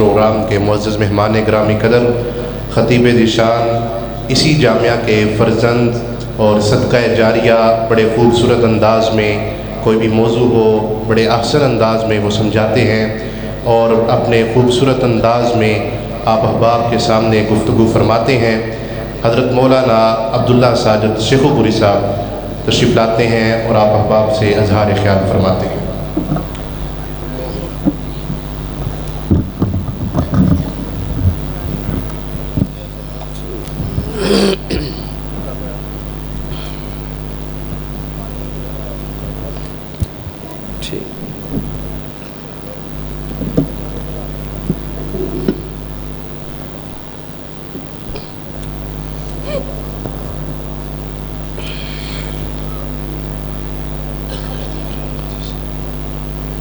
Programme کے معزز مہمان گرامی قدر خطیب ذیشان اسی جامعہ کے فرزند اور صدقہ جاریہ بڑے خوبصورت انداز میں کوئی بھی موضوع ہو بڑے احسن انداز میں وہ سمجھاتے ہیں اور اپنے خوبصورت انداز میں آپ احباب کے سامنے گفتگو فرماتے ہیں۔ حضرت مولانا عبداللہ ساجد شیخو پوری صاحب تشریف لاتے ہیں اور آپ احباب سے اظہار خیال فرماتے ہیں۔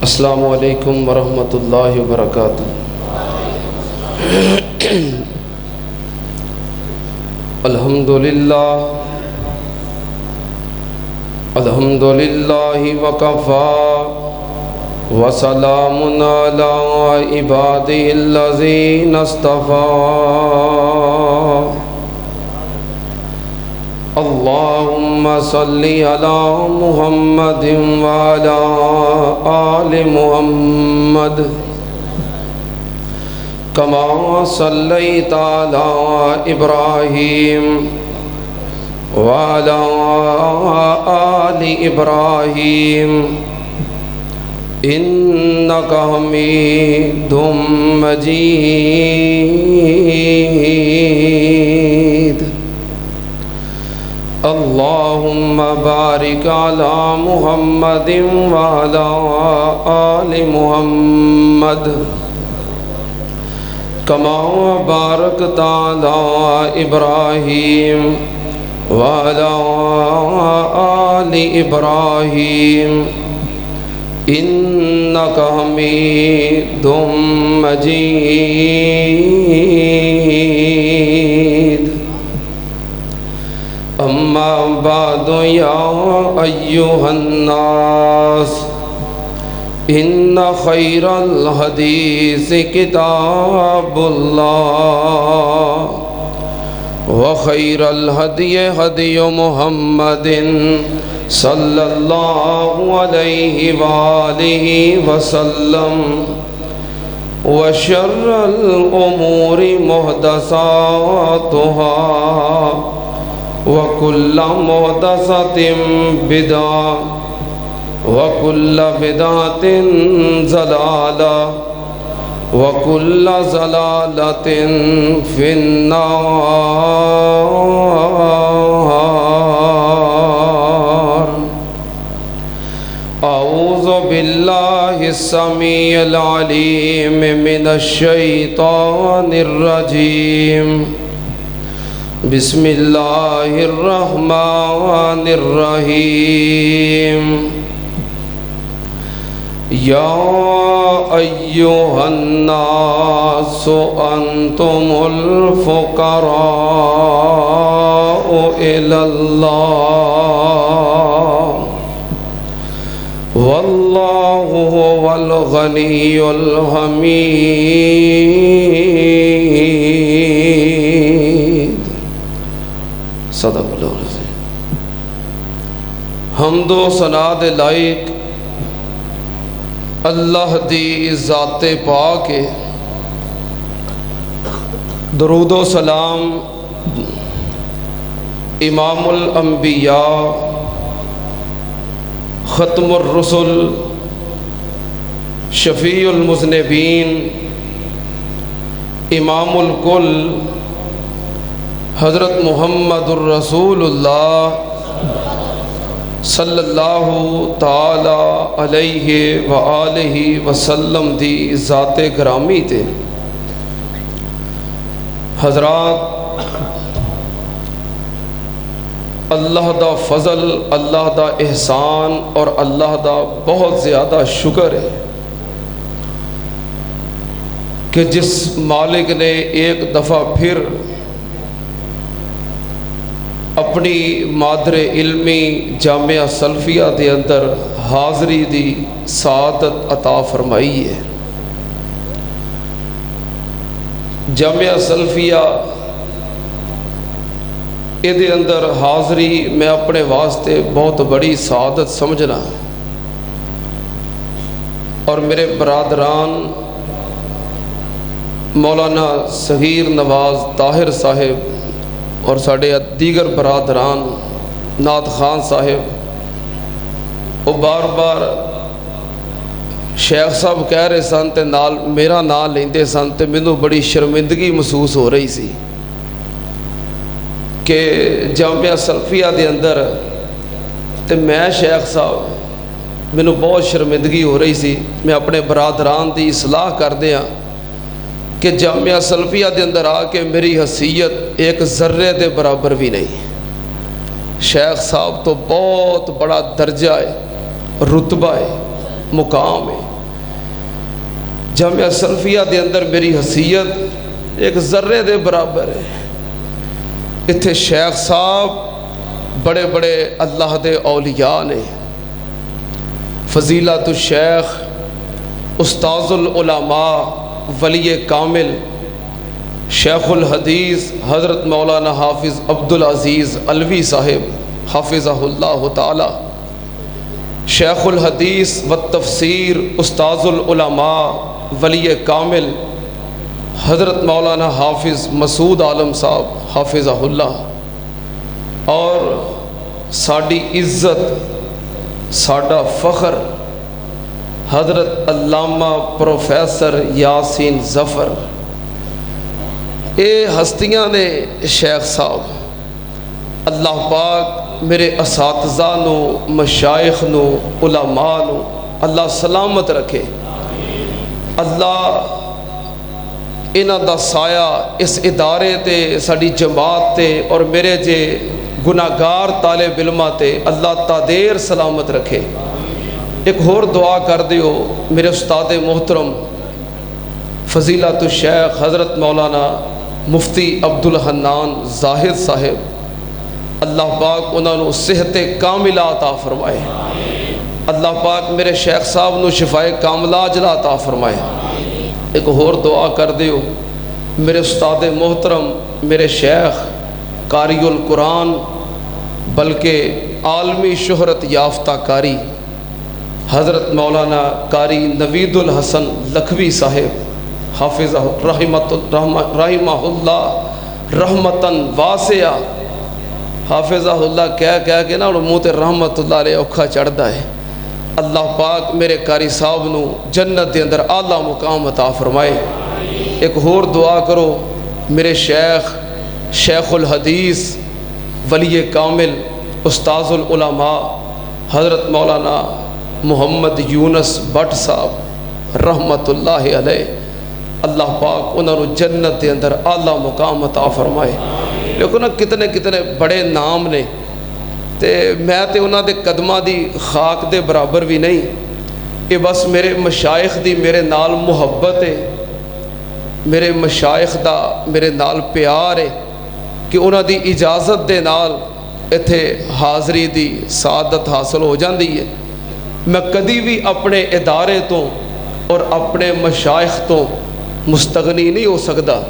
السلام علیکم ورحمۃ اللہ وبرکاتہ۔ الحمدللہ وکفی وسلام علی عبادہ الذین اصطفی۔ اللہم صلی علی محمد وعلی آل محمد کما صلیت علی ابراہیم وعلی آل ابراہیم انک حمید مجید۔ اللہم بارک علی محمد وعلی آل محمد کما بارکت علی ابراہیم وعلی آل ابراہیم انک حمید مجید۔ اما بعد یا ایھا الناس ان خیر الحدیث کتاب اللہ وخیر الہدی ہدی محمد صلی اللہ علیہ وآلہ وسلم وشر الامور محدثاتها وَكُلَّ مُحْدَثَةٍ بِدْعَةٌ وَكُلَّ بِدْعَةٍ ضَلَالَةٌ وَكُلَّ ضَلَالَةٍ فِي النَّارِ۔ اعوذ باللہ السمیع العلیم من الشیطان الرجیم۔ بسم اللہ الرحمن الرحیم۔ یا ایھا الناس انتم الفقراء الی اللہ واللہ هو الغنی الحمید۔ صدق اللہ العظیم۔ حمد و ثنا دے لائق اللہ دی ذات پاک، درود و سلام امام الانبیاء ختم الرسل شفیع المذنبین امام الکل حضرت محمد الرسول اللہ صلی اللہ تعالی علیہ وآلہ وسلم دی ذات گرامی تے۔ حضرات، اللہ دا فضل، اللہ دا احسان اور اللہ دا بہت زیادہ شکر ہے کہ جس مالک نے ایک دفعہ پھر اپنی مادر علمی جامعہ سلفیہ دے اندر حاضری دی سعادت عطا فرمائی ہے۔ جامعہ سلفیہ یہ اندر حاضری میں اپنے واسطے بہت بڑی سعادت سمجھنا، اور میرے برادران مولانا صغیر نواز طاہر صاحب اور ساڑے دیگر برادران نعت خان صاحب وہ بار بار شیخ صاحب کہہ رہے سن تے نال میرا نام لیندے سن تے مینوں بڑی شرمندگی محسوس ہو رہی سی کہ جامعہ سلفیہ دے اندر تے میں شیخ صاحب مینوں بہت شرمندگی ہو رہی سی۔ میں اپنے برادران دی اصلاح کر دیا کہ جامعہ سلفیہ دے اندر آ کے میری حیثیت ایک ذرے دے برابر بھی نہیں۔ شیخ صاحب تو بہت بڑا درجہ ہے، رتبہ ہے، مقام ہے۔ جامعہ سلفیہ دے اندر میری حیثیت ایک ذرے دے برابر ہے۔ اتھے شیخ صاحب بڑے بڑے اللہ دے اولیاء نے، فضیلت الشیخ استاذ العلماء ولی کامل شیخ الحدیث حضرت مولانا حافظ عبدالعزیز علوی صاحب حافظہ اللہ تعالی، شیخ الحدیث والتفسیر استاذ العلماء ولی کامل حضرت مولانا حافظ مسعود عالم صاحب حافظہ اللہ، اور ساڑی عزت ساڑا فخر حضرت علامہ پروفیسر یاسین ظفر، اے ہستیاں نے شیخ صاحب اللہ پاک میرے اساتذہ نو، مشائخ نو، علماء نو اللہ سلامت رکھے۔ اللہ انہاں دا سایہ اس ادارے تے ساڑی جماعت تے اور میرے جے گناہگار طالب علماں تے اللہ تادیر سلامت رکھے۔ ایک اور دعا کر دیو میرے استاد محترم فضیلت الشیخ حضرت مولانا مفتی عبدالحنان زاہد صاحب، اللہ پاک انہوں نے صحت کاملہ عطا فرمائے، اللہ پاک میرے شیخ صاحب نو شفائے کاملہ عجلہ عطا فرمائے۔ ایک اور دعا کر دیو میرے استاد محترم میرے شیخ قاری القرآن بلکہ عالمی شہرت یافتہ قاری حضرت مولانا قاری نوید الحسن لکھوی صاحب حافظہ رحمہ اللہ رحمتاً واسعہ، حافظہ اللہ کہہ کے نا منہ تے رحمت اللہ علیہ اوکھا چڑھدا ہے۔ اللہ پاک میرے قاری صاحب نو جنت دے اندر اعلیٰ مقام عطا فرمائے۔ ایک اور دعا کرو میرے شیخ الحدیث ولی کامل استاذ العلماء حضرت مولانا محمد یونس بٹ صاحب رحمت اللہ علیہ، اللہ پاک انہوں نے جنت دے اندر اعلیٰ مقام عطا فرمائے۔ لیکن کتنے کتنے بڑے نام نے تے میں تے انہاں دے قدمہ دی خاک دے برابر بھی نہیں، یہ بس میرے مشائخ دی میرے نال محبت ہے، میرے مشائخ دا میرے نال پیار ہے کہ انہاں دی اجازت دے نال ایتھے حاضری دی سعادت حاصل ہو جاندی ہے۔ میں کدی بھی اپنے ادارے تو اور اپنے مشائخ تو مستغنی نہیں ہو سکتا۔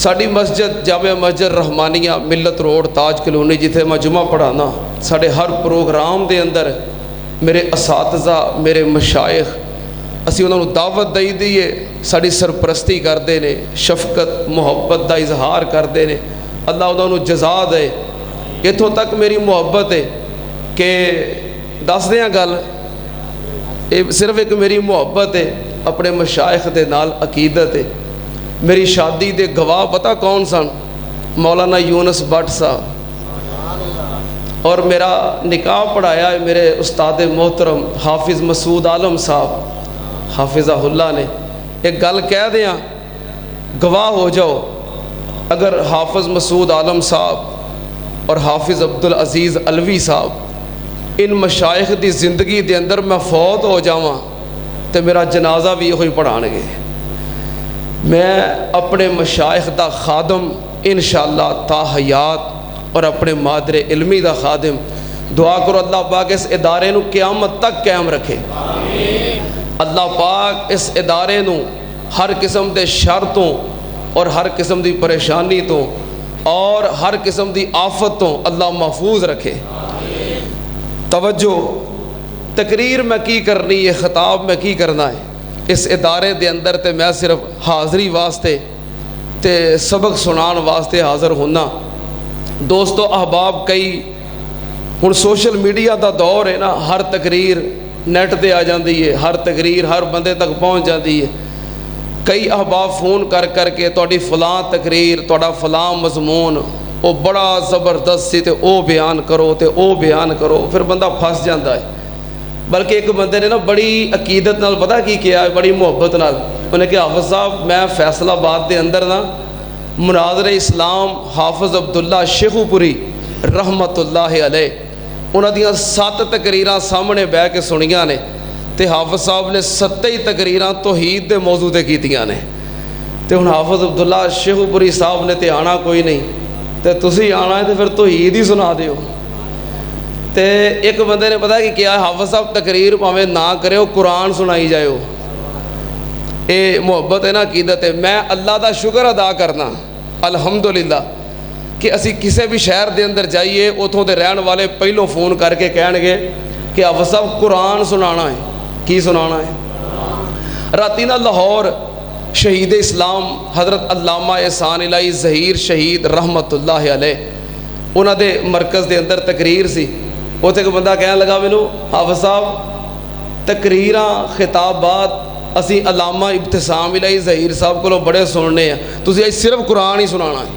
ساڑی مسجد جامع مسجد رحمانیہ ملت روڈ تاج کلونی جتھے میں جمعہ پڑھانا، ساڑے ہر پروگرام دے اندر میرے اساتذہ میرے مشائخ اسی انہوں نے دعوت دئی دیئے، ساڑی سرپرستی کر دینے، شفقت محبت دا اظہار کر دینے، اللہ انہوں نے جزا دے۔ اتھوں تک میری محبت ہے کہ دس دیاں گل صرف ایک میری محبت ہے اپنے مشائخ دے نال عقیدت ہے۔ میری شادی دے گواہ پتہ کون سن؟ مولانا یونس بٹ صاحب، اور میرا نکاح پڑھایا ہے میرے استاد محترم حافظ مسعود عالم صاحب حافظہ اللہ نے۔ ایک گل کہہ دیاں گواہ ہو جاؤ، اگر حافظ مسعود عالم صاحب اور حافظ عبدالعزیز علوی صاحب ان مشائخ دی زندگی دے اندر میں فوت ہو جاواں تو میرا جنازہ بھی ہوئی پڑھان گے۔ میں اپنے مشائخ دا خادم انشاءاللہ تا حیات اور اپنے مادر علمی دا خادم، دعا کرو اللہ پاک اس ادارے نو قیامت تک قائم رکھے۔ اللہ پاک اس ادارے نو ہر قسم دے شرطوں اور ہر قسم دی پریشانی تو اور ہر قسم دی آفت تو اللہ محفوظ رکھے۔ توجہ، تقریر میں کی کرنی ہے، خطاب میں کی کرنا ہے، اس ادارے دے اندر تے میں صرف حاضری واسطے تے سبق سنان واسطے حاضر ہونا۔ دوستو احباب، کئی ہن سوشل میڈیا دا دور ہے نا، ہر تقریر نیٹ تے آ جاندی ہے، ہر تقریر ہر بندے تک پہنچ جاندی ہے۔ کئی احباب فون کر کر کے تہاڈی فلاں تقریر، تہاڈا فلاں مضمون وہ بڑا زبردست سی تے او بیان کرو تے او بیان کرو، پھر بندہ پھنس جاندا ہے۔ بلکہ ایک بندے نے نا بڑی عقیدت نال پتہ کی کیا ہے، بڑی محبت نال انہیں کہ حافظ صاحب میں فیصل آباد دے اندر نا مناظر اسلام حافظ عبداللہ شیخو پوری رحمت اللہ علیہ انہاں دیاں 7 تقریراں سامنے بہ کے سنیاں نے، تے حافظ صاحب نے 7 تقریراں توحید دے موضوع تے کیتیاں نے۔ تے ہن حافظ عبداللہ شیخو پوری صاحب نے تے آنا کوئی نہیں، تے تسی آنا ہے تے پھر توحید ہی سنا دیو۔ تے ایک بندے نے پتا کہ کیا ہے، حافظ صاحب تقریر پاویں نہ کرے ہو، قرآن سنائی جائے ہو۔ اے محبت ہے نا، عقیدت ہے۔ میں اللہ دا شکر ادا کرنا الحمدللہ کہ اسی کسے بھی شہر دے اندر جائیے، اتھوں دے رہن والے پہلوں فون کر کے کہن گے کہ حافظ صاحب قرآن سنانا ہے۔ کی سنانا ہے؟ راتی نا لاہور شہید اسلام حضرت علامہ احسان الہی ظہیر شہید رحمت اللہ علیہ انہاں دے مرکز دے اندر تقریر سی۔ اوتھے ایک بندہ کہنے لگا مینوں، حافظ صاحب تقریراں خطابات اسی علامہ ابتسام الہی ظہیر صاحب کو بڑے سننے ہیں، تسی اج صرف قرآن ہی سنانا ہے۔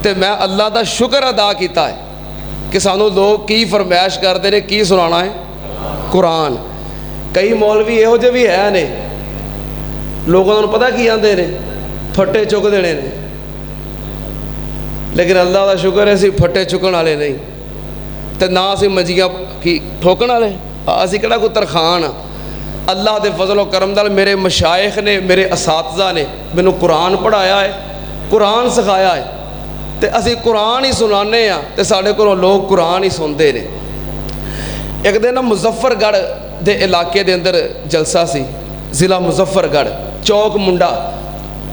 تے میں اللہ دا شکر ادا کیتا ہے کہ سانوں لوگ کی فرمائش کرتے ہیں، کی سنانا ہے؟ قرآن۔ کئی مولوی یہو جے بھی ہے نے، لوگوں کو پتہ کی آندے نے، پھٹے چک دینے نے، لیکن اللہ دا شکر ہے اسی پھٹے چکن والے نہیں، تے نہ اسی منجیاں کی ٹھوکن والے، اسی کہڑا کوئی ترخان۔ اللہ دے فضل و کرم نال میرے مشائخ نے، میرے اساتذہ نے مینوں قرآن پڑھایا ہے، قرآن سکھایا ہے، تے اسی قرآن ہی سنانے ہاں تے ساڈے کولوں لوگ قرآن ہی سنتے نے۔ ایک دن مظفر گڑھ دے علاقے دے اندر جلسہ سی، ضلع مظفر گڑھ چوک منڈا،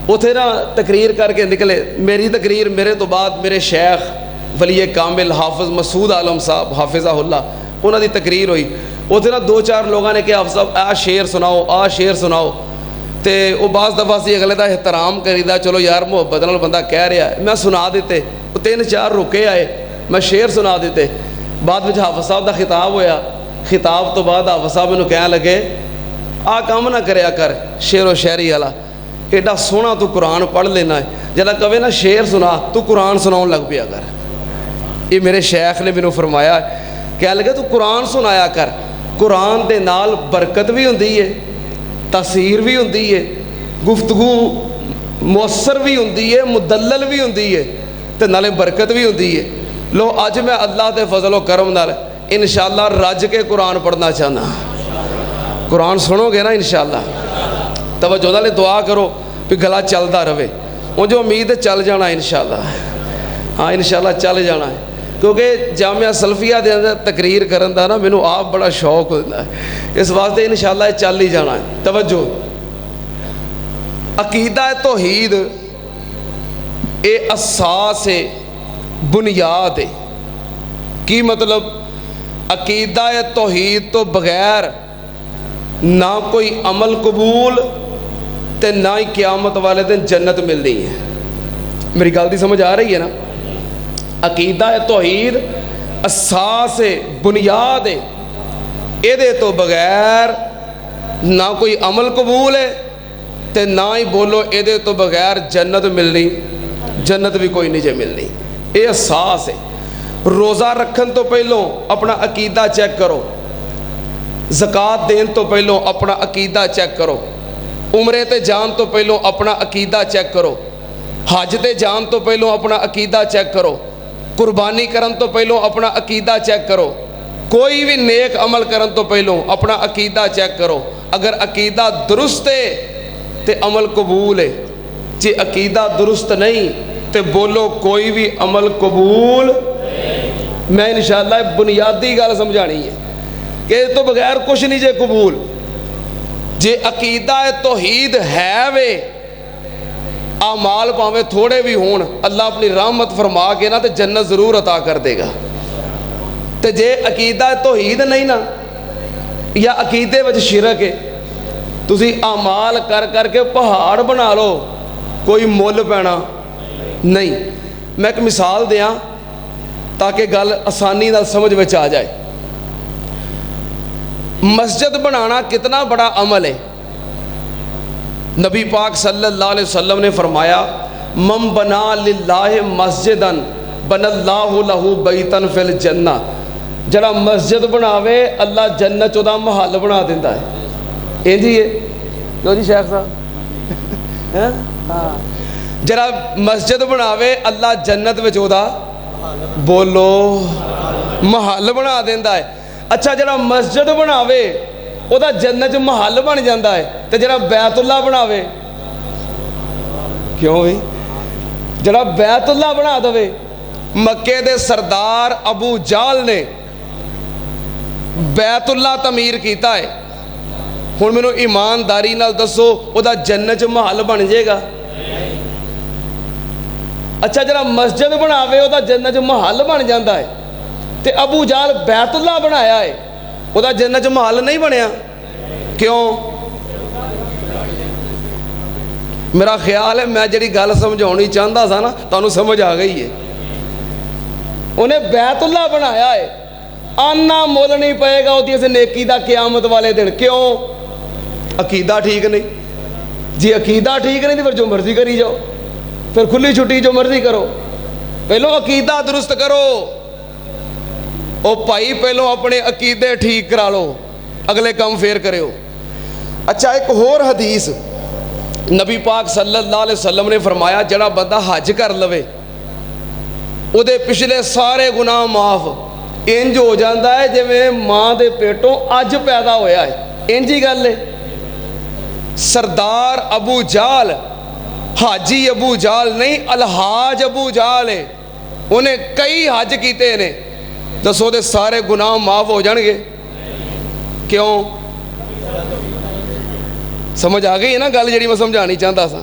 اتھے نا تقریر کر کے نکلے۔ میری تقریر میرے تو بعد میرے شیخ ولی کامل حافظ مسعود عالم صاحب حافظہ اللہ انہاں دی تقریر ہوئی۔ اتھے نا 2-4 لوگاں نے کہ حافظ صاحب آ شعر سناؤ، آ شعر سناؤ، تے وہ بعض دفعہ سی اگلے دا احترام کریدا، چلو یار محبت نال بندہ کہہ رہا ہے، میں سنا دیتے۔ وہ 3-4 رکے آئے، میں شعر سنا دیتے۔ بعد وچ حافظ صاحب دا خطاب ہویا، خطاب تو بعد حافظ صاحب مینوں کہنے لگے آ کام نہ کریا کر شعر و شاعری والا، ایڈا سونا تو قرآن پڑھ لینا ہے، جلا کہے نا شعر سنا تو قرآن سناؤں لگ پیا کر۔ یہ میرے شیخ نے مینوں فرمایا، کہنے لگے تو قرآن سنایا کر، قرآن دے نال برکت بھی ہوندی ہے، تاثیر بھی ہوندی ہے، گفتگو مؤثر بھی ہوندی ہے، مدلل بھی ہوندی ہے، تے نالے برکت بھی ہوندی ہے۔ لو اج میں اللہ دے فضل و کرم نال انشاءاللہ رج کے قرآن پڑھنا چاہنا۔ قرآن سنو گے نا انشاءاللہ، توجہ نال دعا کرو کہ گلا چلدا رہے، وہ جو امید ہے چل جانا انشاءاللہ۔ ہاں انشاءاللہ چل جانا ہے، کیونکہ جامعہ سلفیہ دے اندر تقریر کرن دا نا مینوں آپ بڑا شوق ہوندا ہے، اس واسطے انشاءاللہ چل ہی جانا ہے۔ توجہ، عقیدہ توحید اے اساس ہے، بنیاد ہے۔ کی مطلب؟ عقیدہ توحید تو بغیر نہ کوئی عمل قبول تے نہ ہی قیامت والے دن جنت ملنی ہے۔ میری گل دی سمجھ آ رہی ہے نا؟ عقیدہ توحید اساس ہے، بنیاد ہے، یہ تو بغیر نہ کوئی عمل قبول ہے تے نہ ہی بولو یہ تو بغیر جنت ملنی، جنت بھی کوئی نہیں جے ملنی۔ یہ اساس ہے۔ روزہ رکھن تو پہلوں اپنا عقیدہ چیک کرو، زکوٰۃ دین تو پہلوں اپنا عقیدہ چیک کرو، عمرے تے جان تو پہلوں اپنا عقیدہ چیک کرو، حج تے جان تو پہلوں اپنا عقیدہ چیک کرو، قربانی کرن تو پہلوں اپنا عقیدہ چیک کرو، کوئی بھی نیک عمل کرن تو پہلوں اپنا عقیدہ چیک کرو۔ اگر عقیدہ درست ہے تے عمل قبول ہے، جی عقیدہ درست نہیں تے بولو کوئی بھی عمل قبول۔ میں انشاءاللہ بنیادی گل سمجھانی ہے کہ تو بغیر کچھ نہیں جے قبول۔ جے عقیدہ توحید ہے وے اعمال پاویں تھوڑے بھی ہون اللہ اپنی رحمت فرما کے نا تے جنت ضرور عطا کر دے گا. تے جے عقیدہ توحید نہیں نا یا عقیدے وچ شرک ہے تسی اعمال کر کر کے پہاڑ بنا لو کوئی مول پینا نہیں. میں ایک مثال دیاں تاکہ گل آسانی نال سمجھ وچ آ جائے. مسجد بنانا کتنا بڑا عمل ہے. نبی پاک صلی اللہ علیہ وسلم نے فرمایا من بنا للہ مسجداً بن اللہ لہ بیتاً فی الجنہ. جڑا مسجد بناوے اللہ جنت چودہ محل بنا دیتا ہے. جی ہے کیوں جی شیخ صاحب جڑا مسجد بناوے اللہ جنت میں چودہ بولو محل بنا دیتا ہے. اچھا جڑا مسجد بناوے وہ دا جنت محل بن جاتا ہے تو جڑا بیت اللہ بناوے کیوں بھی جڑا بیت اللہ بنا دے. مکے دے سردار ابو جال نے بیت اللہ تعمیر کیتا ہے. ہن مینوں ایمانداری نال دسو وہ دا جنت محل بن جائے گا؟ اچھا جڑا مسجد بناوے وہ دا جنت محل بن جاتا ہے تے ابو جال بیت اللہ بنایا ہے وہ دا جنت محل نہیں بنیا کیوں؟ میرا خیال ہے میں جڑی گل سمجھاؤنی چاہتا سا نا تانوں سمجھ آ گئی ہے. انہیں بیت اللہ بنایا ہے آنا مول نہیں پائے گا وہ نیکی دا قیامت والے دن. کیوں؟ عقیدہ ٹھیک نہیں. جی عقیدہ ٹھیک نہیں تو پھر جو مرضی کری جاؤ پھر کھلی چھٹی جو مرضی کرو. پہلو عقیدہ درست کرو او بھائی پہلو اپنے عقیدے ٹھیک کرا لو اگلے کام پھر کرو. اچھا ایک اور حدیث نبی پاک صلی اللہ علیہ وسلم نے فرمایا جڑا بندہ حج کر لوے او دے پچھلے سارے گناہ معاف. انج ہو جاتا ہے جی میں ماں دے پیٹوں اج پیدا ہویا ہے. انجی گل ہے. سردار ابو جال حاجی ابو جال نہیں الحاج ابو جال ہے. انہیں کئی حج کیتے نے دسو دے سارے گناہ معاف ہو جان گے کیوں؟ سمجھ آ گئی ہے نا گل جڑی میں سمجھانی چاہتا سا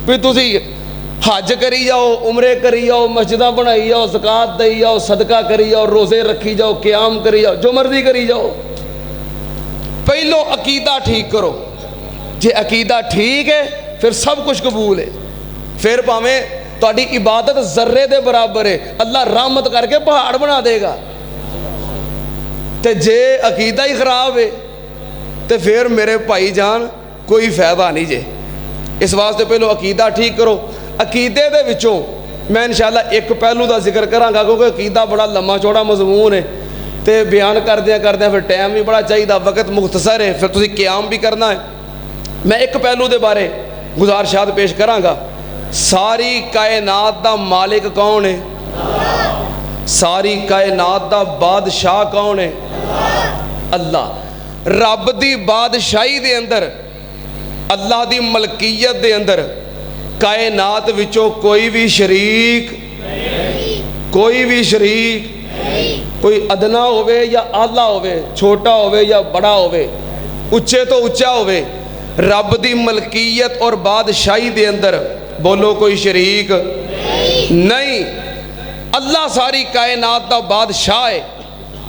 بھی تسی حج کری جاؤ عمرے کری جاؤ مسجدہ بنائی جاؤ زکوٰۃ دئی جاؤ صدقہ کری جاؤ روزے رکھی جاؤ قیام کری جاؤ جو مرضی کری جاؤ. پہلو عقیدہ ٹھیک کرو. جی عقیدہ ٹھیک ہے پھر سب کچھ قبول ہے. پھر پاویں تہاڈی عبادت ذرے دے برابر ہے اللہ رحمت کر کے پہاڑ بنا دے گا. تے جے عقیدہ ہی خراب ہے تے پھر میرے بھائی جان کوئی فائدہ نہیں جے. اس واسطے پہلو عقیدہ ٹھیک کرو. عقیدے دے وچوں میں انشاءاللہ ایک پہلو دا ذکر کراں گا کیونکہ عقیدہ بڑا لمبا چوڑا مضمون ہے تے بیان کردیاں پھر ٹائم بھی بڑا چاہیے وقت مختصر ہے پھر تسی قیام بھی کرنا ہے. میں ایک پہلو دے بارے گزارشات پیش کراں گا. ساری کائنات دا مالک کون ہے؟ ساری کائنات دا بادشاہ کون ہے؟ اللہ. رب دی بادشاہی دے اندر اللہ دی ملکیت دے اندر کائنات وچوں کوئی بھی شریک کوئی ادنا ہوئے یا اعلیٰ ہوئے چھوٹا ہوئے یا بڑا ہوئے اچھے تو اچھا ہوئے رب دی ملکیت اور بادشاہی دے اندر بولو کوئی شریک نہیں. اللہ ساری کائنات دا بادشاہ ہے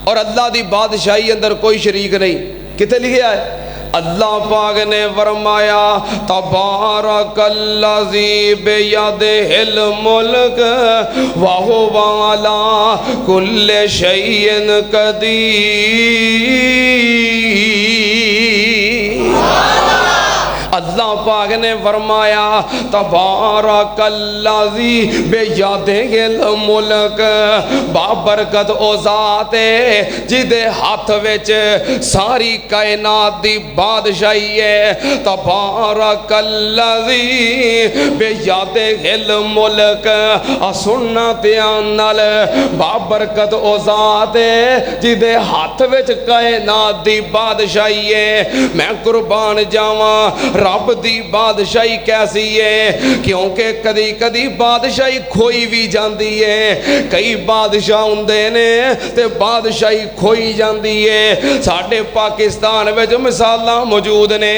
اور اللہ دی بادشاہی اندر کوئی شریک نہیں. کتے لکھیا ہے؟ اللہ پاک نے فرمایا تبارک الذی بیدہ الملک وہو علی کل شیء قدیر. اللہ پاک نے فرمایا تبارک الذی بیدہ الملک بابرکت او ذات جدے ہاتھ وچ ساری کائنات دی بادشاہی ہے. تبارک الذی بیدہ الملک سننا دھیان نال بابرکت او ذات جدے ہاتھ وچ کائنات دی بادشاہی ہے. میں قربان جاواں رب دی بادشاہی کیسی ہے کیونکہ کدی کدی بادشاہی کھوئی بھی جاندی ہے کئی بادشاہ ہوندے نے تے بادشاہی کھوئی جاندی ہے ساڈے پاکستان وچ مثالاں موجود نے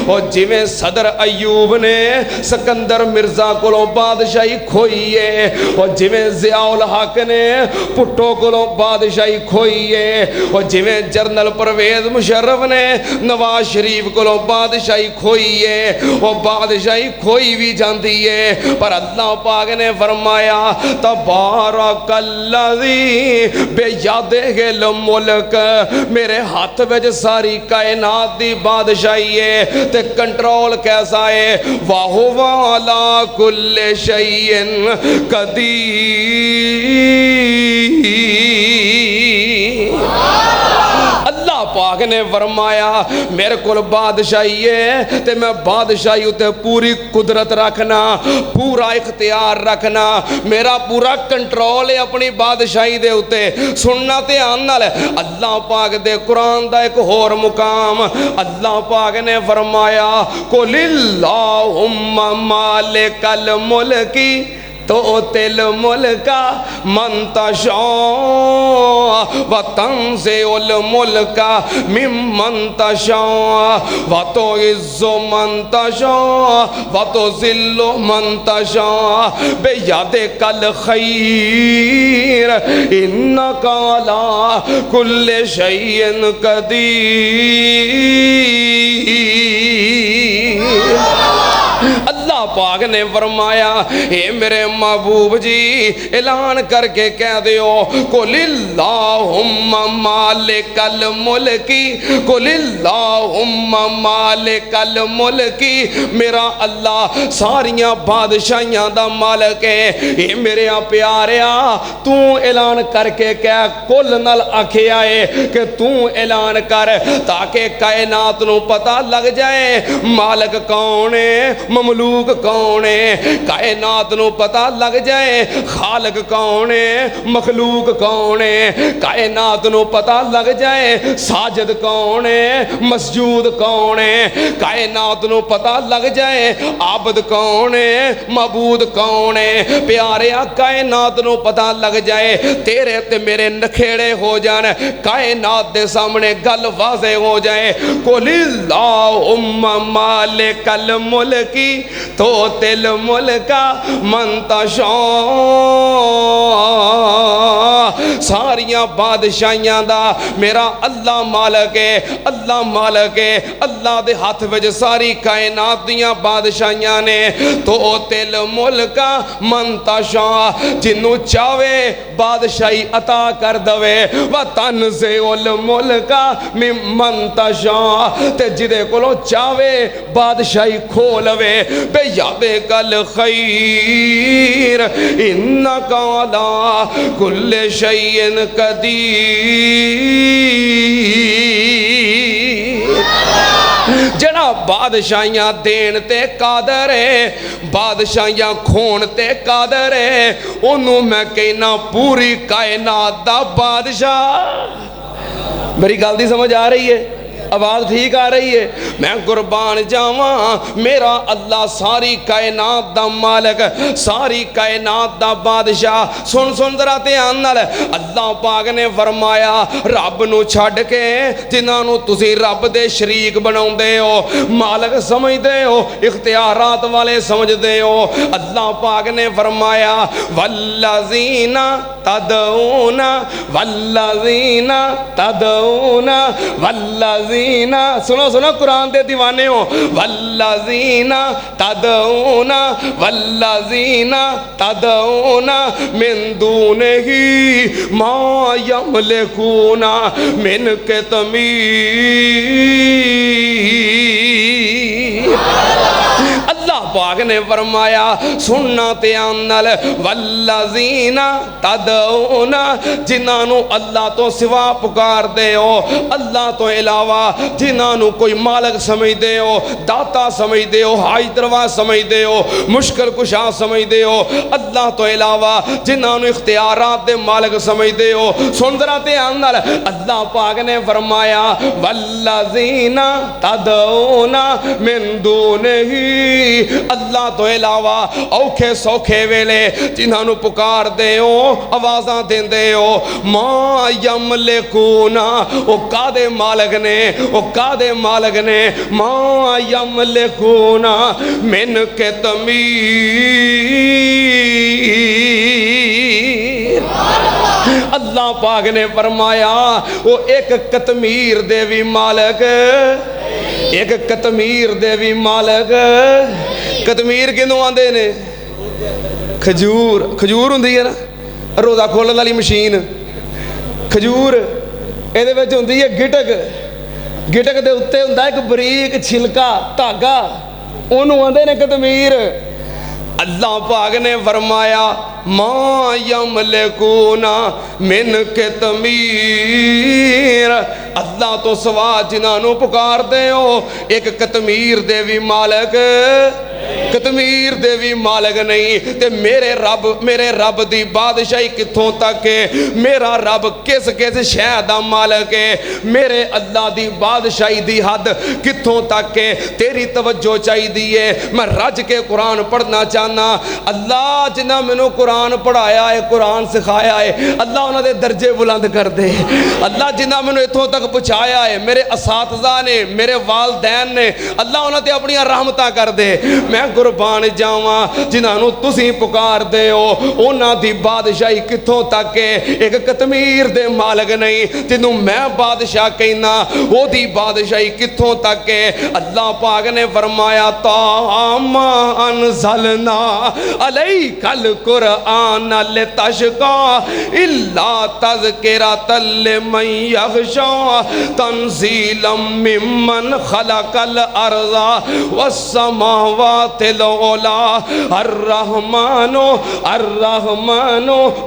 اور جویں صدر ایوب نے سکندر مرزا کولوں بادشاہی کھوئی ہے اور جویں ضیاء الحق نے پٹھو کولوں بادشاہی کھوئی ہے اور جویں جنرل پرویز مشرف نے نواز شریف کولوں بادشاہی کھوئی ہے وہ بادشاہی کھوئی بھی جاندی ہے پر اللہ پاک نے فرمایا تبارک الذی بیدہ الملک میرے ہاتھ وچ ساری کائنات دی بادشاہی ہے تے کنٹرول کیسا ہے وَهُوَ عَلَى كُلِّ شَيْءٍ قَدِيرٌ اللہ پاک نے فرمایا میرے کول بادشاہی ہے تے میں بادشاہی اتے پوری قدرت رکھنا پورا اختیار رکھنا میرا پورا کنٹرول ہے اپنی بادشاہی دے اتے سننا تے آنال اللہ پاک دے قرآن دا ایک اور مقام اللہ پاک نے فرمایا قُلِ اللَّهُمَّ مَالِكَ الْمُلْكِ تُؤْتِي الْمُلْكَ مَنْ تَشَاءُ وَتَنزِعُ الْمُلْكَ مِمَّنْ تَشَاءُ وَتُعِزُّ مَنْ تَشَاءُ وَتُذِلُّ مَنْ تَشَاءُ بِيَدِكَ الْخَيْرُ إِنَّكَ عَلَى كُلِّ شَيْءٍ قَدِيرٌ اللہ پاک نے فرمایا اے میرے محبوب جی اعلان کر کے کہہ دیو قُلِ اللَّهُمَّ مَالِكَ الْمُلْكِ قُلِ اللَّهُمَّ مَالِكَ الْمُلْكِ میرا اللہ ساریاں بادشاہیاں دا مالک ہے اے میرے پیاریا تو اعلان کر کے کہہ کل نل آکھے آئے کہ تو اعلان کر تاکہ کائنات نو پتہ لگ جائے مالک کون ہے مملوک کون ہے کائنات نو پتہ لگ جائے خالق کون ہے مخلوق کون ہے کائنات نو پتہ لگ جائے ساجد کون ہے مسجود کون ہے کائنات نو پتہ لگ جائے عابد کون ہے معبود کون ہے پیاریا کائنات نو پتہ لگ جائے تیرے تے میرے نکھیڑے ہو جان کائنات دے سامنے گل واضح ہو جائے قُلِ اللَّهُمَّ مَالِكَ الْمُلْكِ تُؤْتِي الْمُلْكَ مَنْ تَشَاءُ ساریاں بادشاہیاں دا میرا اللہ مالک ہے اللہ مالک ہے اللہ دے ہاتھ وچ ساری کائنات دیاں بادشاہیاں نے تُؤْتِي الْمُلْكَ مَنْ تَشَاءُ جنوں چاہے بادشاہی عطا کر دوے وَتَنزِعُ الْمُلْكَ مِمَّنْ تَشَاءُ تے جدے کولوں چاہے بادشاہی کھولوے بِيَدِكَ الْخَيْرُ إِنَّكَ عَلَى كُلِّ شَيْءٍ قَدِيرٌ جڑا بادشاہیاں دین تے قادر ہے بادشاہیاں کھون تے قادر ہے انہوں میں کہنا پوری کائنات دا بادشاہ میری گل دی سمجھ آ رہی ہے آواز ٹھیک آ رہی ہے میں قربان جاواں میرا اللہ ساری کائنات دا مالک ساری کائنات دا بادشاہ سن ذرا دھیان نال اللہ پاک نے فرمایا رب نو چھڈ کے جنہاں نو تسی رب دے شریک بناؤندے ہو مالک سمجھدے ہو اختیارات والے سمجھدے ہو اللہ پاک نے فرمایا والذین تدعون والذین تدعون والذین سنو قرآن دے دیوانے ہو والذین تدعون من دونہی ما یملکون من قطمیر اللہ اللہ پاک نے فرمایا سننا دھیان نال والذین تدعون جنہاں اللہ تو سوا پکار دے ہو اللہ تو علاوہ جنہاں کوئی مالک سمجھ دے ہو داتا سمجھ دے ہو حاجت روا سمجھ دے ہو مشکل کشا سمجھ دے ہو اللہ تو علاوہ جنہاں اختیارات دے مالک سمجھ دے ہو سن ذرا دھیان نال اللہ پاک نے فرمایا والذین تدعون من دونہ اللہ تو علاوہ اوکھے سوکھے ویلے جنہاں پکار دے ہو آوازاں دین دے ہو ما یملکون او کادے مالک نے او کادے مالک نے ما یملکون من کتمیر اللہ پاک نے فرمایا وہ ایک قطمیر دے بھی مالک ایک قطمیر دے بھی مالک قطمیر کنوں آندے نے کھجور کھجور ہوندی ہے نا روزہ کھولن والی مشین کھجور ایدے وچ ہوندی ہے گٹک گٹک دے اُتے ہوندا ایک بریک چھلکا دھاگا اونوں آندے نے قطمیر اللہ پاک نے فرمایا ما یملکون من کتمیر اللہ تو سوا جنہاں پکار دے ہو ایک قطمیر دے بھی مالک قطمیر دے بھی مالک نہیں تے میرے رب دی بادشاہی کتھوں تک ہے میرا رب کس کس شے دا مالک ہے میرے اللہ دی بادشاہی دی حد کتھوں تک ہے تیری توجہ چاہی دیئے میں رج کے قرآن پڑھنا چاہنا اللہ جنہ میں نے قرآن پڑھایا ہے قرآن سکھایا ہے اللہ انہوں نے درجے بلند کر دے اللہ جنہ میں نے اتھوں تک پہنچایا ہے میرے اساتذہ نے میرے والدین نے اللہ انہوں نے اپنی رحمتہ کر دے میں قربان جاواں جنہاں تسی پکار دے ہو انہاں دی بادشاہی کتھوں تک ہے ایک قطمیر دے مالک نہیں جنہوں میں بادشاہ کہنا وہ دی بادشاہی کتھوں تک ہے اللہ پاک نے فرمایا تاما انزلنا علیک القرآن لتشقا الا تذکرۃ لمن یخشا تنزیلا ممن خلق الارض والسماوات العلا الرحمن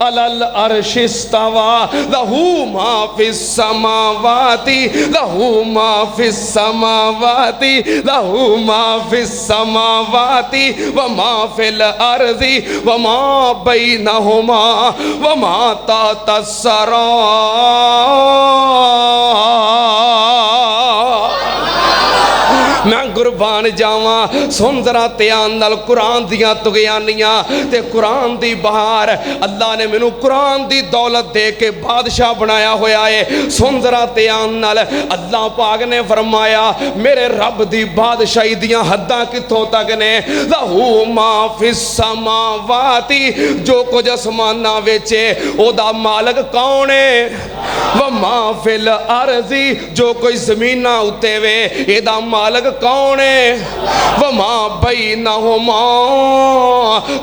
علی العرش استوى له ما في السماوات له ما في السماوات له ما في السماوات وما في الارض وما بينهما وما تحت الثرى میں قربان جاواں سن ذرا دھیان نال قرآن دیاں تغیانیاں تے قرآن دی بہار اللہ نے مینوں قرآن دی دولت دے کے بادشاہ بنایا ہویا ہے سن ذرا دھیان نال اللہ پاک نے فرمایا میرے رب دی بادشاہی دیاں حداں کتھوں تک نے لہو ما فی السماوات جو کچھ آسماناں وچ او دا مالک کون ہے وما فی الارض جو کوئی زمیناں اُتے وے اے دا مالک کون ہے وما بینہما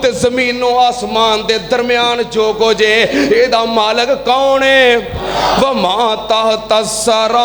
تے زمین و آسمان دے درمیان جو کو جے اے دا مالک کون ہے وما تحت الثری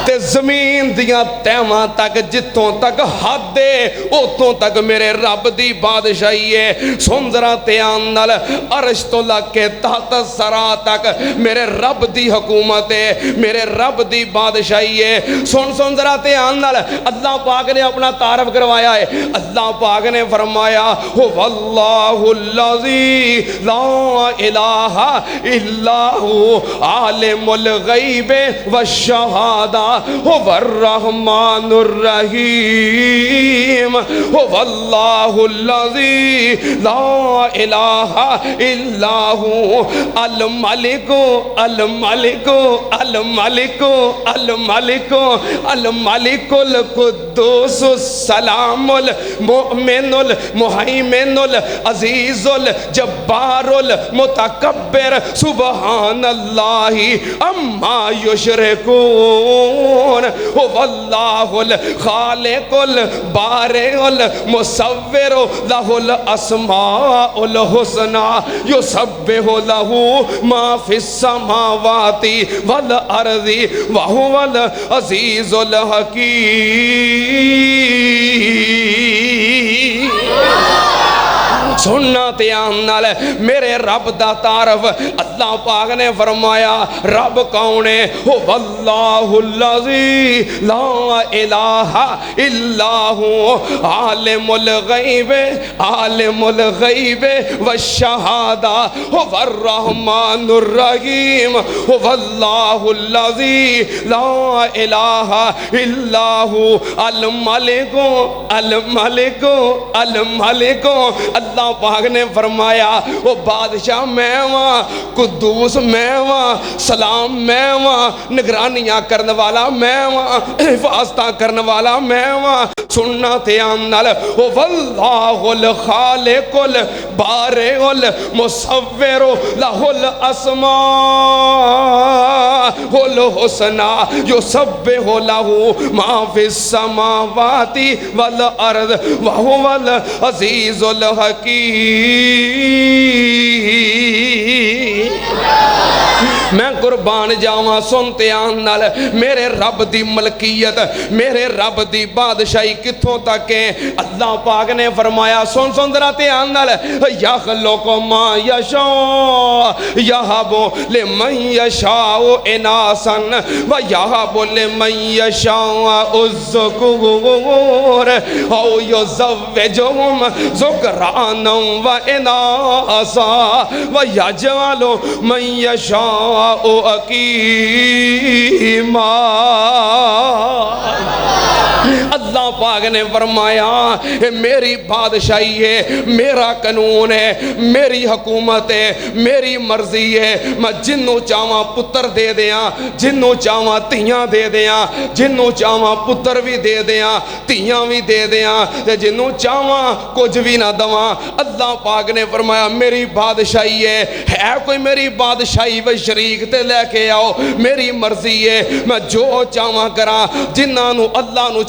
تے زمین دیاں تیواں تک جتوں تک حد دے اتوں تک میرے رب دی بادشاہی ہے سن ذرا دھیان نال عرش تو لگ کے تحت الثری تک میرے رب دی حکومت ہے میرے رب دی بادشاہی ہے سن ذرا دھیان نال اللہ پاک نے اپنا تعارف کروایا ہے اللہ پاک نے فرمایا هو اللہ الذی لا الہ الا هو عالم الغیب والشہادہ هو الرحمن الرحیم هو اللہ الذی لا الہ الا هو الملک الملک الملک الملک الملک القدوس السلام المؤمن المہیمن العزیز الجبار المتکبر سبحان اللہ اما یشرکون هو اللہ الخالق البارئ المصور لہ الاسماء الحسنى یسبح لہ ما فی السماوات والارض وہو العزیز الحکیم۔ سننا دھیان نال میرے رب دا تعارف اللہ پاک نے فرمایا رب کون ہے؟ هو اللہ الذی لا الہ الا هو عالم الغیب والشہادہ هو الرحمن الرحیم هو اللہ الذی لا الہ الا هو الملک اللہ پاک نے فرمایا وہ بادشاہ میں ہاں، قدوس میں ہاں، سلام میں ہاں، نگرانیاں کرنے والا میں ہاں، حفاظتاں کرنے والا میں ہاں۔ سننا دھیان نال واللہ الخالق البارئ المصور لہ الاسماء الحسنى یسبح لہ ما فی السماوات والارض وہو العزیز الحکیم۔ میں قربان جاواں سنتے آن نال میرے رب دی ملکیت میرے رب دی بادشاہی کتھوں تک ہے؟ اللہ پاک نے فرمایا سن ذرا دھیان نال یخلق ما یشاء یہب لمن یشاء اناثا ویہب لمن یشاء الذکور او یزوجہم ذکرانا واناثا ویجعل من یشاء عقیما۔ اللہ پاک نے فرمایا میری بادشاہی ہے، میرا قانون ہے، میری حکومت ہے، میری مرضی ہے، میں جنوں چاہواں پتر دے دیاں، جنوں چاہواں تیاں دے دیاں، جنوں چاہواں پتر بھی دے دیاں، تیاں بھی دے دیاں، جنوں چاہواں کچھ بھی نہ دواں۔ اللہ پاک نے فرمایا میری بادشاہی ہے کوئی میری بادشاہی و شریک تے لے کے آؤ، میری مرضی ہے، میں جو چاہواں کراں، جنہاں نو اللہ نو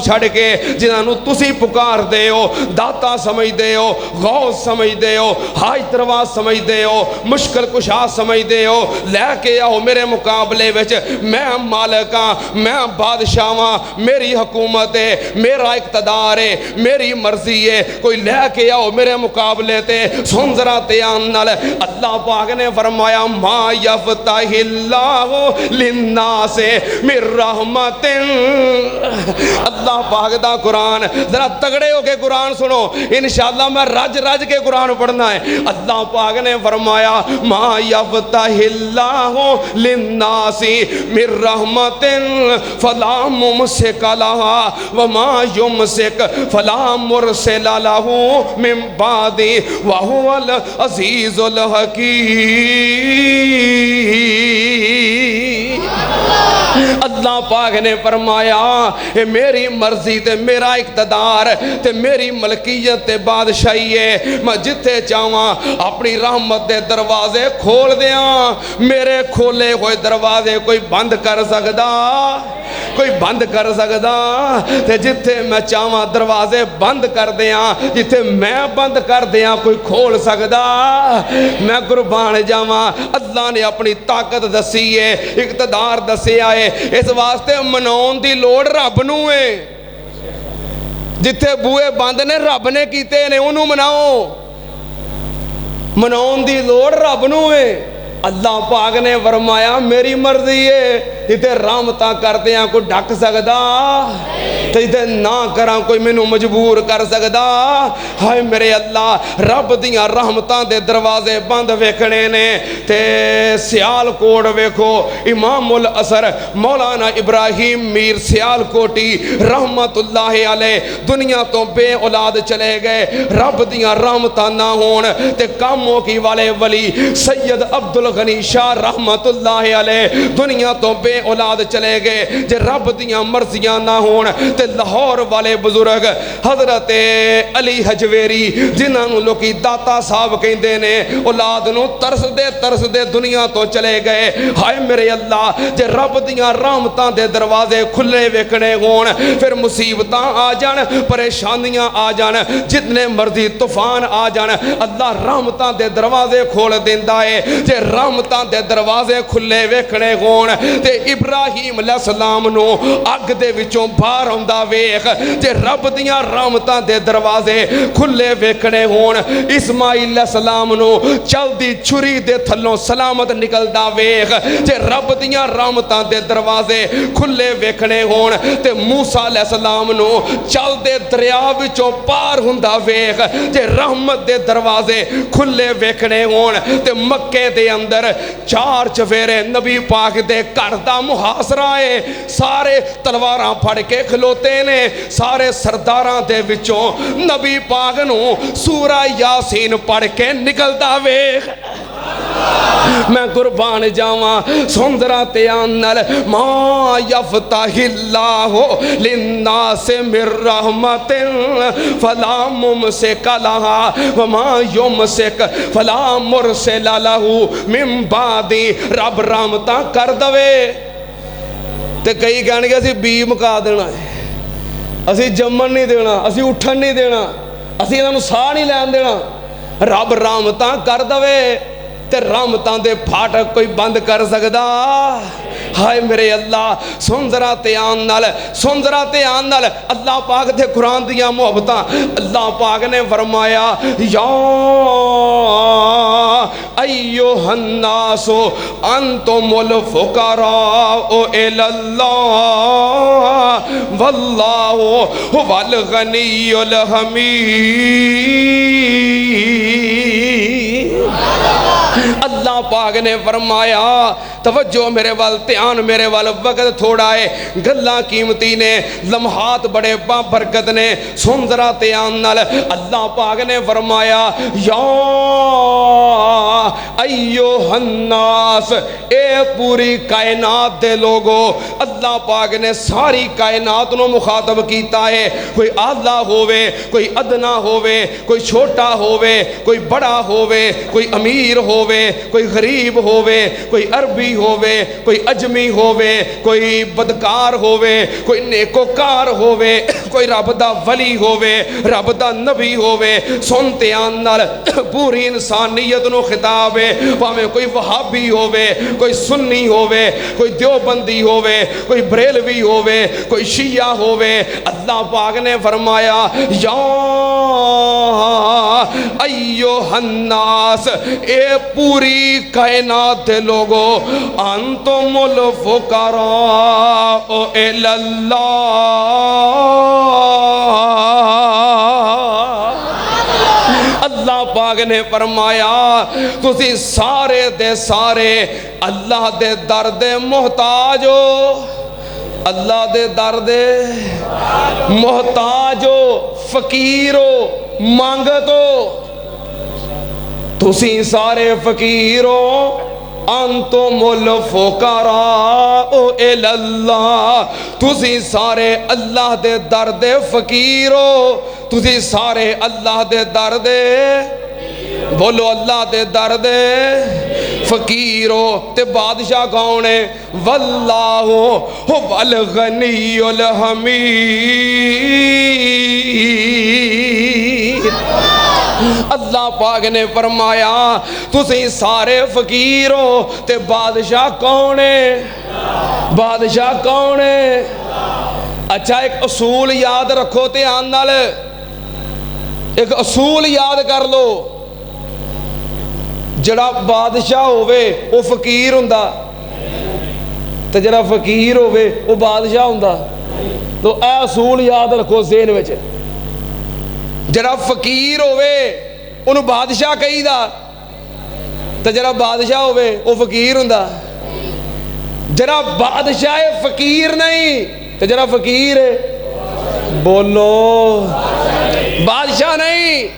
چھڑ کے جنہاں نو تسی پکار دے ہو، داتا سمجھ دے ہو، غوث سمجھ دے ہو، حاجت روا سمجھ دے ہو، مشکل کشا سمجھ دے ہو، لے کے آؤ میرے مقابلے وچ۔ میں مالک ہاں، میں بادشاہ ہاں، میری حکومت ہے، میرا اقتدار ہے، میری مرضی ہے، کوئی لے کے آؤ میرے مقابلے تے۔ سن ذرا دھیان نال اللہ پاک نے فرمایا ما یفتح اللہ للناس من رحمت۔ اللہ پاک دا قرآن ذرا تگڑے ہو کے قرآن سنو، انشاءاللہ میں رج کے قرآن پڑھنا ہے۔ اللہ پاک نے فرمایا ما یفتح اللہ للناس من رحمت فلا ممسک لہا وما یمسک فلا مرسل لہ من بعد وہو العزیز الحکیم۔ اللہ پاک نے فرمایا میری مرضی تے میرا اقتدار تے میری ملکیت تے بادشاہی ہے، میں جتھے چاہواں اپنی رحمت دے دروازے کھول دیاں، میرے کھولے ہوئے دروازے کوئی بند کر سکدا؟ کوئی بند کر سکدا؟ تے جتھے میں چاہواں دروازے بند کر دیاں، جتھے میں بند کر دیاں کوئی کھول سکدا؟ میں قربان جاواں اللہ نے اپنی طاقت دسی ہے، اقتدار دسے آئے، اس واسطے مناؤن دی لوڑ رب نو ہے۔ جتھے بوئے بند نے رب نے کیتے نے انہوں مناؤ، مناؤن دی لوڑ رب نو ہے۔ اللہ پاک نے فرمایا میری مرضی ہے، جتے رحمتاں کردے ہیں کوئی ڈھک سکدا؟ تے جتے نہ کراں کوئی مینوں مجبور کر سکدا؟ ہائے میرے اللہ، رب دیاں رحمتاں دے دروازے بند ویکھنے نے تے سیال کوٹ ویکھو، امام الاثر مولانا ابراہیم میر سیال کوٹی رحمت اللہ علیہ دنیا تو بے اولاد چلے گئے۔ رب دیاں رحمتاں نہ ہون تے کاموں کی والے ولی سید عبدالغنی شاہ رحمت اللہ علیہ دنیا تو بے اولاد چلے گئے۔ جے رب دیاں مرضیاں نہ ہون تے تے لاہور والے بزرگ حضرت علی حجویری جنہاں نوں لوکی داتا صاحب کہندے نے اولاد نوں ترس دے دنیا تو چلے گئے. ہائے میرے اللہ جے رب دیاں رحمتاں دے دروازے کھلے ویکھنے ہون پھر مصیبتاں آ جان پریشانیاں آ جان جتنے مرضی طوفان آ جان اللہ رحمتاں دے دروازے کھول دیندا ہے. جے رحمتاں دے دروازے کھلے ویکھنے ہون تے ابراہیم علیہ السلام نو اگ دے وچوں باہر آوندا ویکھ جے رب دیاں رحمتاں دے دروازے کھلے ویکھنے ہون اسماعیل علیہ السلام نو چلدی چھری دے تھلوں سلامت نکلدا ویکھ جے رب دیاں رحمتاں دے دروازے کھلے ویکھنے ہون تے موسیٰ علیہ السلام نو چل دے دریا وچوں پار ہوندا ویکھ جے رحمت دے دروازے کھلے ویکھنے ہون تے مکے دے اندر 4 چفیرے نبی پاک دے گھر دا محاصرہ ہے. سارے تلواراں پھڑ کے کھلوتے نے سارے سرداراں دے وچوں نبی پاک نو سورہ یاسین پڑھ کے نکلدا ویکھ. میں قربان جاواں سندرا تیان نال ما یفتح اللہ للناس من رحمت فلا ممسک لها وما یمسک فلا مرسل له من بعد. رب رحمتاں کر دوے تے کئی کہنے گے اسی بی مکا دینا ہے اسی جمن نہیں دینا اسی اٹھن نہیں دینا اسی انہاں نوں ساہ نہیں لین دینا. رب رحمتاں کر دوے تے رحمتاں دے پھاٹک کوئی بند کر سکدا. ہائے میرے اللہ سن ذرا دھیان نال اللہ پاک دے قرآن دیاں محبتاں. اللہ پاک نے فرمایا یا ایھا الناس انتم الفقراء الی اللہ واللہ هو الغنی الحمید. اللہ پاک نے فرمایا توجہ میرے وال دھیان میرے وال وقت تھوڑا ہے گلاں قیمتی نے لمحات بڑے بابرکت نے سن ذرا دھیان نال. اللہ پاک نے فرمایا یا ایھا الناس اے پوری کائنات دے لوگو. اللہ پاک نے ساری کائنات نو مخاطب کیتا ہے. کوئی اعلیٰ ہووے کوئی ادنا ہووے کوئی چھوٹا ہووے کوئی بڑا ہووے کوئی امیر ہووے کوئی غریب ہووے کوئی عربی ہووے کوئی اجمی ہووے کوئی بدکار ہووے کوئی نیکوکار ہووے کوئی رب دا ولی ہووے رب دا نبی ہووے. سن دھیان نال پوری انسانیت نو خطاب ہے. پاویں کوئی وہابی ہووے کوئی سنی ہووے کوئی دیوبندی ہووے کوئی بریلوی ہووے کوئی شیعہ ہووے. اللہ پاک نے فرمایا یا ایھا الناس اے پوری کائنات دے لوگو انتم الفقراء الی اللہ. اللہ پاک نے فرمایا تسی سارے دے سارے اللہ دے در دے محتاج ہو. اللہ دے در دے محتاج ہو فقیر ہو مانگت ہو. تسی سارے فقیر ہو انتم الفقراء الی اللہ. تسی سارے اللہ دے در دے فقیر ہو. تسی سارے اللہ دے در دے بولو اللہ دے در دے فقیر ہو. تے بادشاہ کون ہے واللہ هو الغنی الحمید. اللہ پاک نے فرمایا تسی سارے فقیر ہو تے بادشاہ کون ہے بادشاہ کون ہے. اچھا ایک اصول یاد رکھو دھیان نال ایک اصول یاد کر لو. جڑا بادشاہ ہووے وہ فقیر ہوندا تے جڑا فقیر ہووے وہ بادشاہ ہوندا. تو اے اصول یاد رکھو ذہن وچ. جڑا فقیر ہووے انہوں بادشاہ کہی دا تے جڑا بادشاہ ہووے وہ فقیر ہوندا. جڑا بادشاہ فقیر نہیں تے جڑا فقیر ہے بولو بادشاہ نہیں.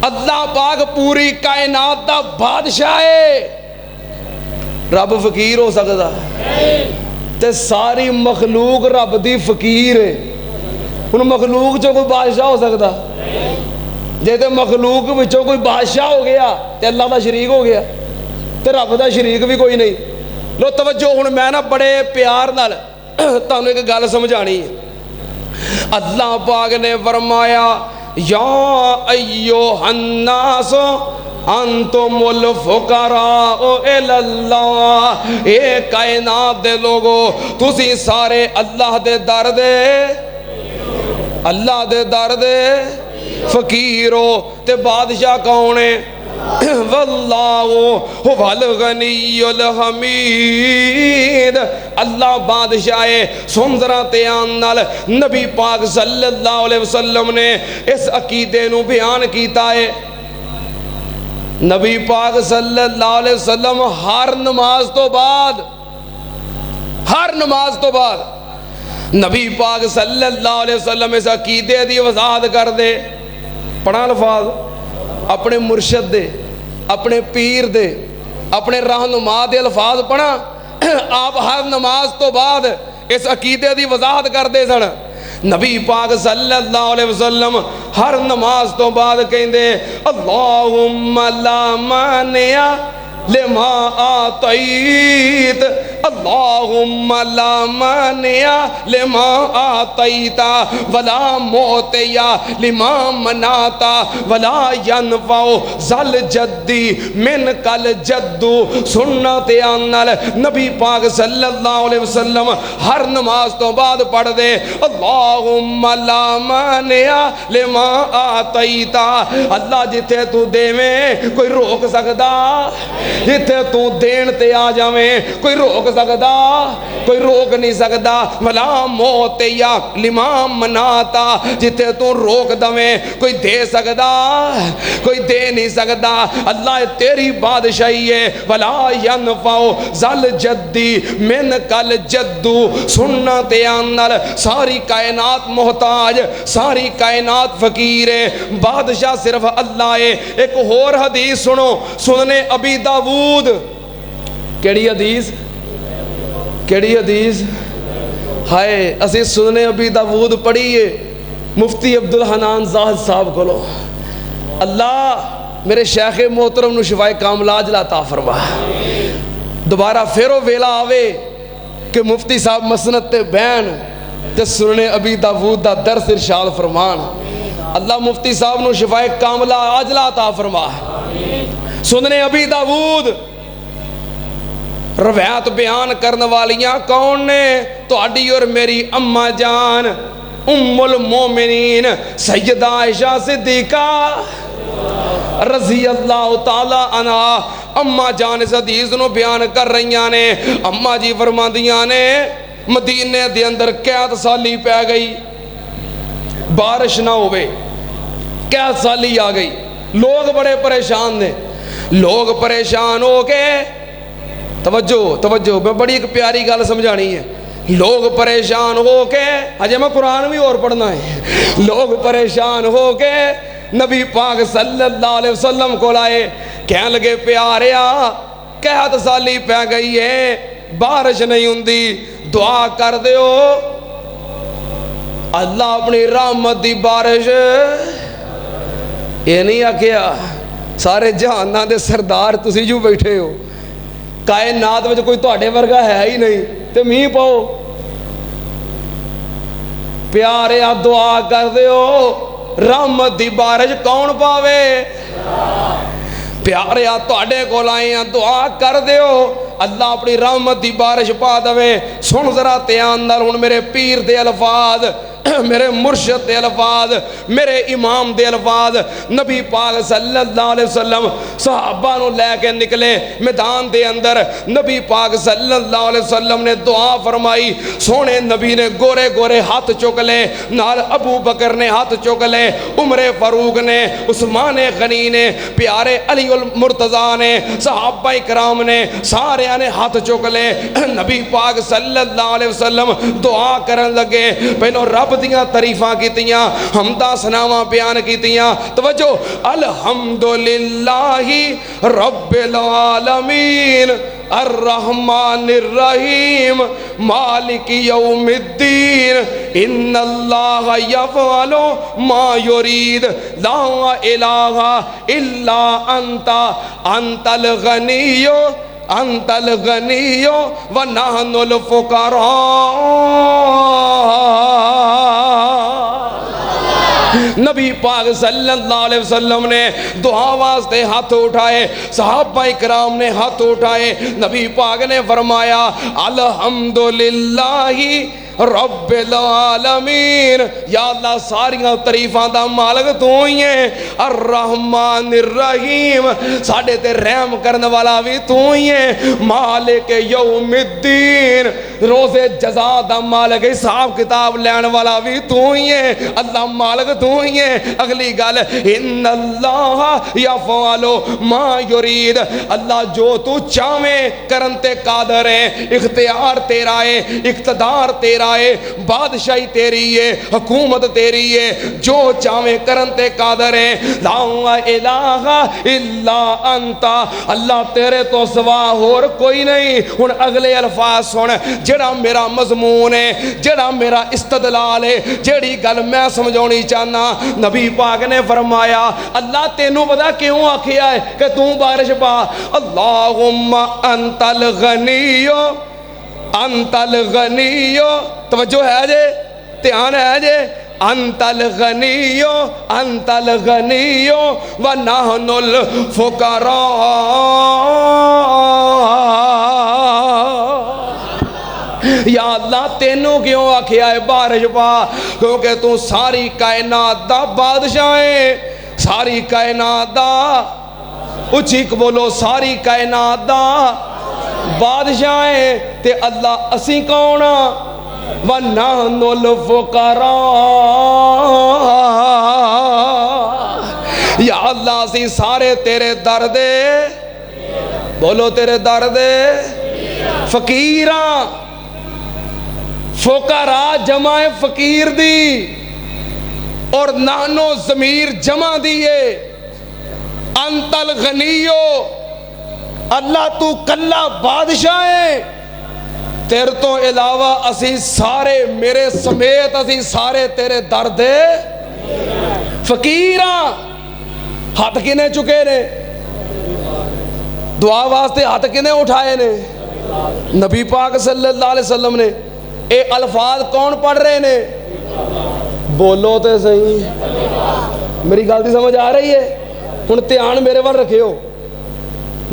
اللہ پاک پوری کائنات دا بادشاہ ہے. رب فقیر ہو سکتا تے ساری مخلوق رب دی فقیر ہے. ہن مخلوق چوں کوئی بادشاہ ہو سکتا؟ جے تے مخلوق وچوں کوئی بادشاہ ہو گیا تے اللہ دا شریک ہو گیا، تے رب دا شریک بھی کوئی نہیں۔ لو توجہ، ہن میں نا بڑے پیار نال تانوں ایک گل سمجھانی ہے۔ اللہ پاک نے فرمایا یا ایھا الناس انتم الفقراء الی اللہ، اے کائنات دے لوگو تسی سارے اللہ دے در دے، اللہ دے در دے فقیر ہو۔ تے بادشاہ کون ہے؟ واللہ هو الغنی الحمید، اللہ بادشاہ ہے۔ سن ذرا دھیان نال، نبی پاک صلی اللہ علیہ وسلم نے اس عقیدے نو بیان کیتا ہے۔ نبی پاک صلی اللہ علیہ وسلم ہر نماز تو بعد، ہر نماز تو بعد نبی پاک صلی اللہ علیہ وسلم اس عقیدے دی وضاحت کر دے۔ پڑھا الفاظ اپنے مرشد دے، اپنے پیر دے، اپنے رہنما دے الفاظ پڑھا۔ آپ ہر نماز تو بعد اس عقیدے دی وضاحت کر دے سن۔ نبی پاک صلی اللہ علیہ وسلم ہر نماز تو بعد کہندے اللہم لا مانع لما آتیت، اللہم لا مانع لما آتیت ولا معطی لما منعت ولا ینفع ذل جدی منک الجد۔ سنت نال نبی پاک صلی اللہ علیہ وسلم ہر نماز تو بعد پڑھ دے اللہم لا مانع لما آتیت، اللہ جتھے تو دیویں کوئی روک سکدا، جتھے تو دین تے آ جاویں کوئی روک سکدا، کوئی روک نہیں سکدا۔ ولا معطی لما منعتا، جتھے تو روک دویں کوئی دے سکدا، کوئی دے نہیں سکدا۔ اللہ تیری بادشاہی ہے۔ ولا ینفع ذل جدی منک الجد۔ سننا دھیان نال، ساری کائنات محتاج، ساری کائنات فقیر ہے، بادشاہ صرف اللہ ہے۔ ایک اور حدیث سنو، سننے ابی داود، کیڑی حدیث؟ کیڑی حدیث؟ ہائے اسی سننے ابی داود پڑھیے مفتی عبدالحنان زاہد صاحب کو لو۔ اللہ میرے شیخ محترم نو شفائے کاملہ عاجلہ عطا فرما۔ دوبارہ پھر وہ ویلا آوے کہ مفتی صاحب مسند تے بین تے سننے ابی داود دا درس ارشاد فرمان۔ اللہ مفتی صاحب نو شفائے کاملہ عاجلہ عطا فرما۔ سننے ابی داود روایت بیان کرنے والیاں کون نے؟ تو اڈی اور میری اماں جان ام المومنین سیدہ عائشہ صدیقہ رضی اللہ تعالی عنہا۔ اماں جان اس حدیث نو بیان کر رہیاں نے۔ اماں جی فرماندیاں نے مدینے دے اندر قحط سالی پہ گئی، بارش نہ ہوئے، قحط سالی آ گئی، لوگ بڑے پریشان نے۔ لوگ پریشان ہو کے، توجہ میں بڑی ایک پیاری گل سمجھانی ہے۔ لوگ پریشان ہو کے، اجے میں قرآن بھی اور پڑھنا ہے، لوگ پریشان ہو کے نبی پاک صلی اللہ علیہ وسلم کو لائے، کہنے لگے پیاریا قحط سالی پہ گئی ہے، بارش نہیں ہوندی، دعا کر دیو اللہ اپنی رحمت دی بارش۔ یہ نہیں آکھیا سارے جہاناں دے سردار تسی جو بیٹھے ہو، کائنات میں کوئی تواڈے ورگا ہے ہی نہیں، تے میہ پاؤ۔ پیارے دعا کر دیو رحمت دی بارش کون پاوے؟ پیارے تواڈے کول آئے ہیں، دعا کر دیو اللہ اپنی رحمت دی بارش پا دوے۔ سن ذرا دھیان نال ہن میرے پیر دے الفاظ، میرے مرشد دے الفاظ، میرے امام دے الفاظ۔ نبی پاک صلی اللہ علیہ وسلم صحابہ نو لے کے نکلے میدان دے اندر، نبی پاک صلی اللہ علیہ وسلم نے دعا فرمائی۔ سونے نبی نے گورے گورے ہاتھ چک لے، نال ابو بکر نے ہاتھ چک لے، عمر فاروق نے، عثمان غنی نے، پیارے علی المرتضیٰ نے، صحابہ کرام نے، سارے سارے نے ہاتھ چک لے نبی پاک صلی اللہ علیہ وسلم دعا کرن لگے پہلو رب دیاں تعریفاں کیتیاں حمداں ثناواں بیان کیتیاں توجہ الحمدللہ رب العالمین الرحمن الرحیم مالک یوم الدین ان اللہ یفعل ما یرید لا الہ الا انت انت الغنی انت الغنی ونحن الفقراء نبی پاک صلی اللہ علیہ وسلم نے دعا واسطے ہاتھ اٹھائے صحابہ اکرام نے ہاتھ اٹھائے نبی پاک نے فرمایا الحمدللہ رب العالمین یا اللہ ساریاں تعریفاں دا مالک تو ہی ہے الرحمن الرحیم ساڑھے تے رحم کرنے والا بھی تو ہی ہے مالک یوم الدین روز جزا دا مالک حساب کتاب لین والا بھی تو ہی ہے اللہ مالک تو ہی ہے اگلی گل ان اللہ یفعل ما یرید اللہ جو تو چاہویں کرن تے قادر ہے اختیار تیرا ہے اقتدار تیرا ہے بادشاہی تیری ہے حکومت تیری ہے جو چاہویں کرن تے قادر ہے لا الہ الا انت اللہ تیرے تو سوا اور کوئی نہیں ہن اگلے الفاظ سن جڑا میرا مضمون ہے جڑا میرا استدلال ہے جڑی گل میں سمجھونی چاہنا نبی پاک نے فرمایا اللہ تینوں پتہ کیوں آکھیا ہے کہ تو بارش پا اللہم انت الغنی انت الغنی توجہ ہے جے دھیان ہے جے انت الغنی انت الغنی ونحن الفقراء یا اللہ تینوں کیوں آکھیا ہے بارش پا کیونکہ تو ساری کائنات دا بادشاہ ہے ساری کائنات دا اچھی بولو ساری کائنات دا بادشاہ ہے تے اللہ اسی کون وَنَحْنُ الْفُقَرَاءُ یا اللہ اسی سارے تیرے در دے بولو تیرے در دے فقیراں فقراء جمع فقیر دی اور نانو ضمیر جمع دیئے انت الغنیو اللہ تو کلا بادشاہ ہے تیرے تو علاوہ اسی سارے میرے سمیت اسی سارے تیرے درد فقیراں ہاتھ کنے چکے نے دعا واسطے ہاتھ کنے اٹھائے نے نبی پاک صلی اللہ علیہ وسلم نے اے الفاظ کون پڑھ رہے نے بولو تے صحیح میری غلطی سمجھ آ رہی ہے ہن دھیان میرے ور رکھے ہو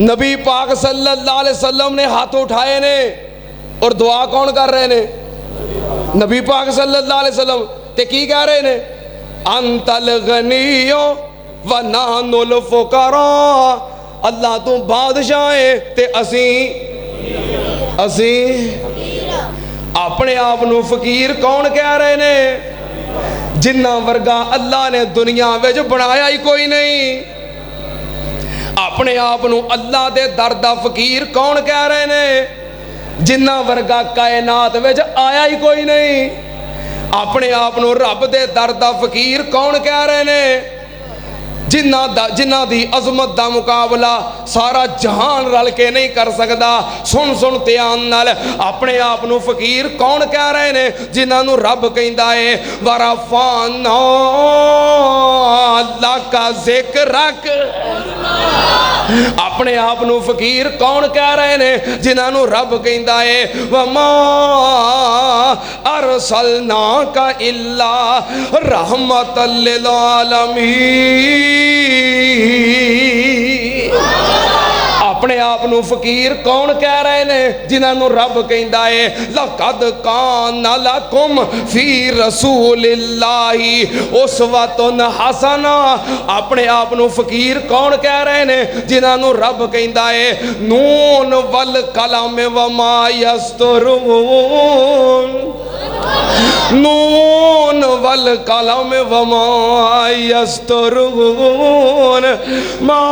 نبی پاک صلی اللہ علیہ وسلم نے ہاتھ اٹھائے نے اور دعا کون کر رہے نے نبی پاک صلی اللہ علیہ وسلم تے کی کہہ رہے نے انت الغنی ونحن الفقراء اللہ تو بادشاہ ہے تے اسی اپنے آپ نو فقیر کون کہہ رہے نے جنہ ورگا اللہ نے دنیا وچ بنایا ہی کوئی نہیں اپنے آپ نو اللہ دے دردہ فقیر کون کہہ رہے نے جنہ ورگا کائنات وچ آیا ہی کوئی نہیں اپنے آپ نو رب دے دردہ فقیر کون کہہ رہے نے جنہ دی عظمت دا مقابلہ سارا جہان رل کے نہیں کر سکدا سن دھیان نال اپنے آپ نو فقیر کون کہہ رہے نے جنہاں نو رب کہندا ہے ورفعنا لک ذکرک اپنے آپ نو فقیر کون کہہ رہے نے جنہاں نو رب کہندا ہے وما ارسلناک الا رحمت للعالمین اپنے آپ نو فقیر کون کہہ رہے نے جنہاں نو رب کہندا ہے لقد کان لکم فی رسول اللہ اسوۃ حسنہ اپنے آپ نو فقیر کون کہہ رہے نے جنہاں نو رب کہندا ہے نون والقلم وما یسطرون نون والقلم وما يسطرون ما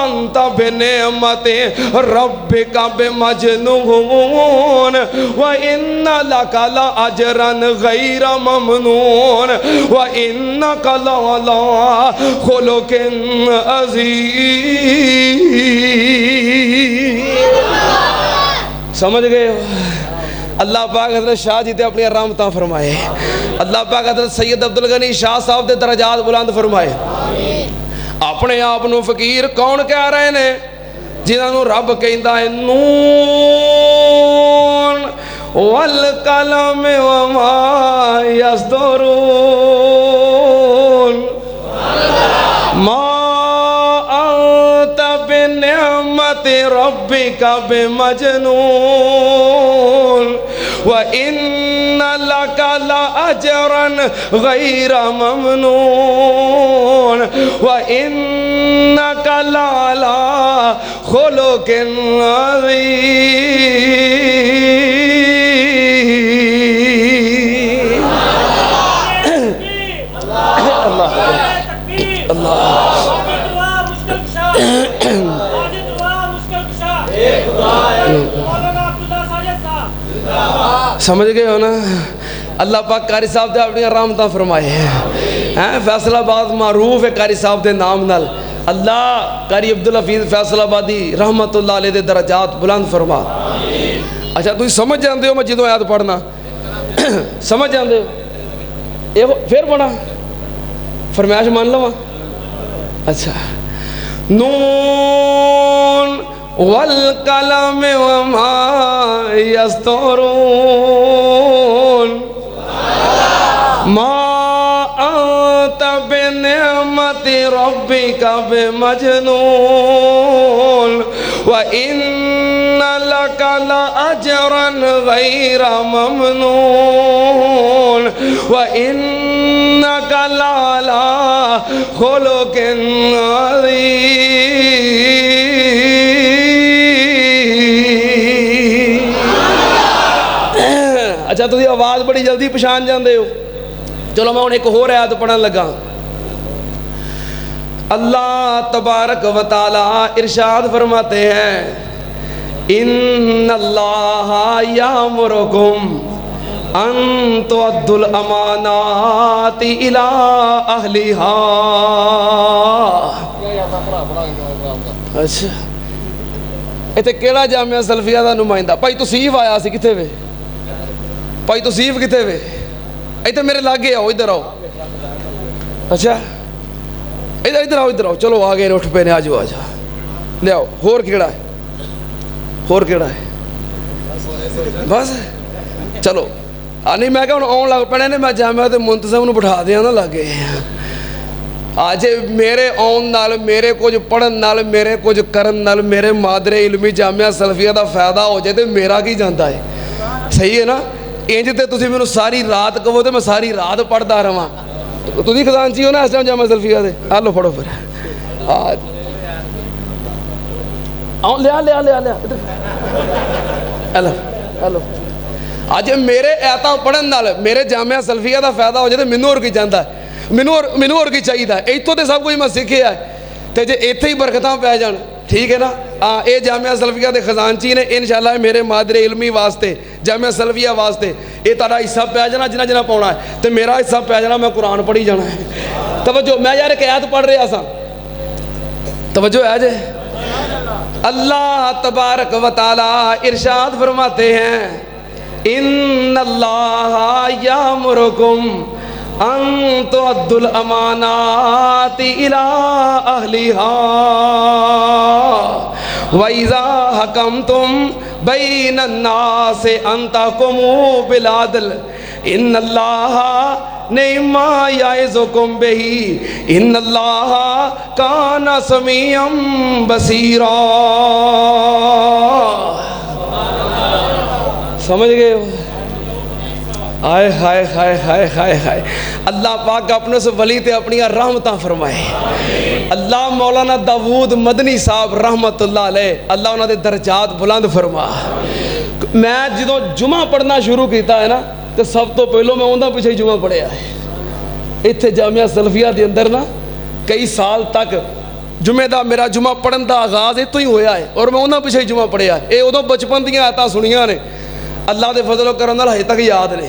أنت بنعمة ربك بمجنون وإن لك لأجرا غير ممنون وإنك لعلى خلق عظيم. سمجھ گئے ہو؟ اللہ پاک حضرت شاہ جی تے اپنی رحمتاں فرمائے. اللہ پاک حضرت سید عبدالغنی شاہ صاحب دے درجات بلند فرمائے. اپنے آپ نو فقیر کون کہہ رہے نے؟ جنہاں نو رب کہندا ہے نون والقلم وما يسطرون ما أنت بنعمة ربك بمجنون وإن لك لأجرا غير ممنون وإنك لعلى خلق عظيم. سمجھ گئے ہو نا؟ اللہ پاک قاری صاحب دے اپنی رحمتاں فرمائے ہیں. فیصل آباد معروف ہے قاری صاحب دے نام نال. اللہ قاری عبدالحفیظ فیصل آبادی رحمت اللہ علیہ دے درجات بلند فرما. اچھا تھی سمجھ جاندے ہو میں جدوں آیت پڑھنا سمجھ جاندے ہو؟ پھر پڑھا فرمائش مان لو. اچھا نون والقلم وما يسطرون ما أنت بنعمة ربك بمجنون وإن لك لأجرا غير ممنون وإنك لعلى خلق عظيم. اچھا تسی آواز بڑی جلدی پہچان جاندے ہو. چلو میں ایک ہو آیت پڑھن لگا. اللہ تبارک و تعالی ارشاد فرماتے ہیں ان اللہ یامرکم ان تؤدوا الامانات الی اہلہا. اچھا ایتھے کیڑا جامعہ سلفیہ دا نمائندہ بھائی توصیف آیا سی کتھے وے؟ بھائی توصیف کتھے وے؟ ایتھے میرے لاگے آؤ ادھر آؤ. اچھا ادھر آؤ ادھر آؤ. چلو آگے اٹھ پے نے آجو آجا لے آؤ. ہور کیڑا ہے؟ ہور کیڑا ہے؟ بس چلو نہیں میں کہا آن لگ پڑے نے میں جامعہ تے منتظم نو بٹھا دیا نا لگے. آج میرے آن نال میرے کچھ پڑھن نال میرے کچھ کرن نال میرے مادر علمی جامعہ سلفیہ دا فائدہ ہو جائے تے میرا کی جانتا ہے. صحیح ہے نا؟ انج تے تسی مینوں ساری رات کہو تے میں ساری رات پڑھدا رہواں. تسی خزانچی ہو نا اس ٹائم جامعہ سلفیہ دے. آ لو پڑھو پھر. لیا لیا لیا لیا ہلو. آج میرے ایتاں پڑھن نال میرے جامعہ سلفیہ دا فائدہ ہو جائے تے مینوں اور کی چاہندا ہے؟ مینوں اور کی چاہیے. ایتھوں تے سب کچھ میں سیکھیا ہے تے جے ایتھے ہی برکتاں پہ جان ٹھیک ہے نا. اے جامعہ سلفیہ دے خزانچی نے انشاءاللہ میرے مادر علمی واسطے جامعہ سلفیہ واسطے اے تہاڈا حصہ پہ جانا جنہ جنہ پاؤنا ہے تے میرا حصہ پہ جانا میں قرآن پڑھی جانا ہے. توجہ میں یار ایک آیت پڑھ رہا سا. توجہ ہے جے. اللہ تبارک و تعالی ارشاد فرماتے ہیں ان اللہ یامرکم ان تؤدوا الامانات الی اہلہا وَإِذَا حَكَمْتُمْ بَيْنَ النَّاسِ أَن تَحْكُمُوا بِالْعَدْلِ إِنَّ اللَّهَ نِعْمَ مَا يَعِظُكُم بِهِ إِنَّ اللَّهَ كَانَ سَمِيعًا بَصِيرًا. سمجھ گئے ہو؟ ہائے ہائے ہائے ہائے ہائے ہائے. اللہ پاک اپنے سے ولی تے اپنی رحمتاں فرمائے. اللہ مولانا داود مدنی صاحب رحمت اللہ علیہ اللہ انہوں نے درجات بلند فرما. میں جدوں جمعہ پڑھنا شروع کیتا ہے نا تو سب تو پہلو میں اندھا پیچھے جمعہ پڑھیا ہے. اتنے جامعہ سلفیہ دے اندر نا کئی سال تک جمعے دا میرا جمعہ پڑھن دا آغاز اتوں ہی ہویا ہے اور میں انہاں پیچھے ہی جمعہ پڑھیا ہے. ادوں بچپن دیاں آیتاں سنیاں نے, اللہ دے فضل و کرم نال ہجے تک یاد نے,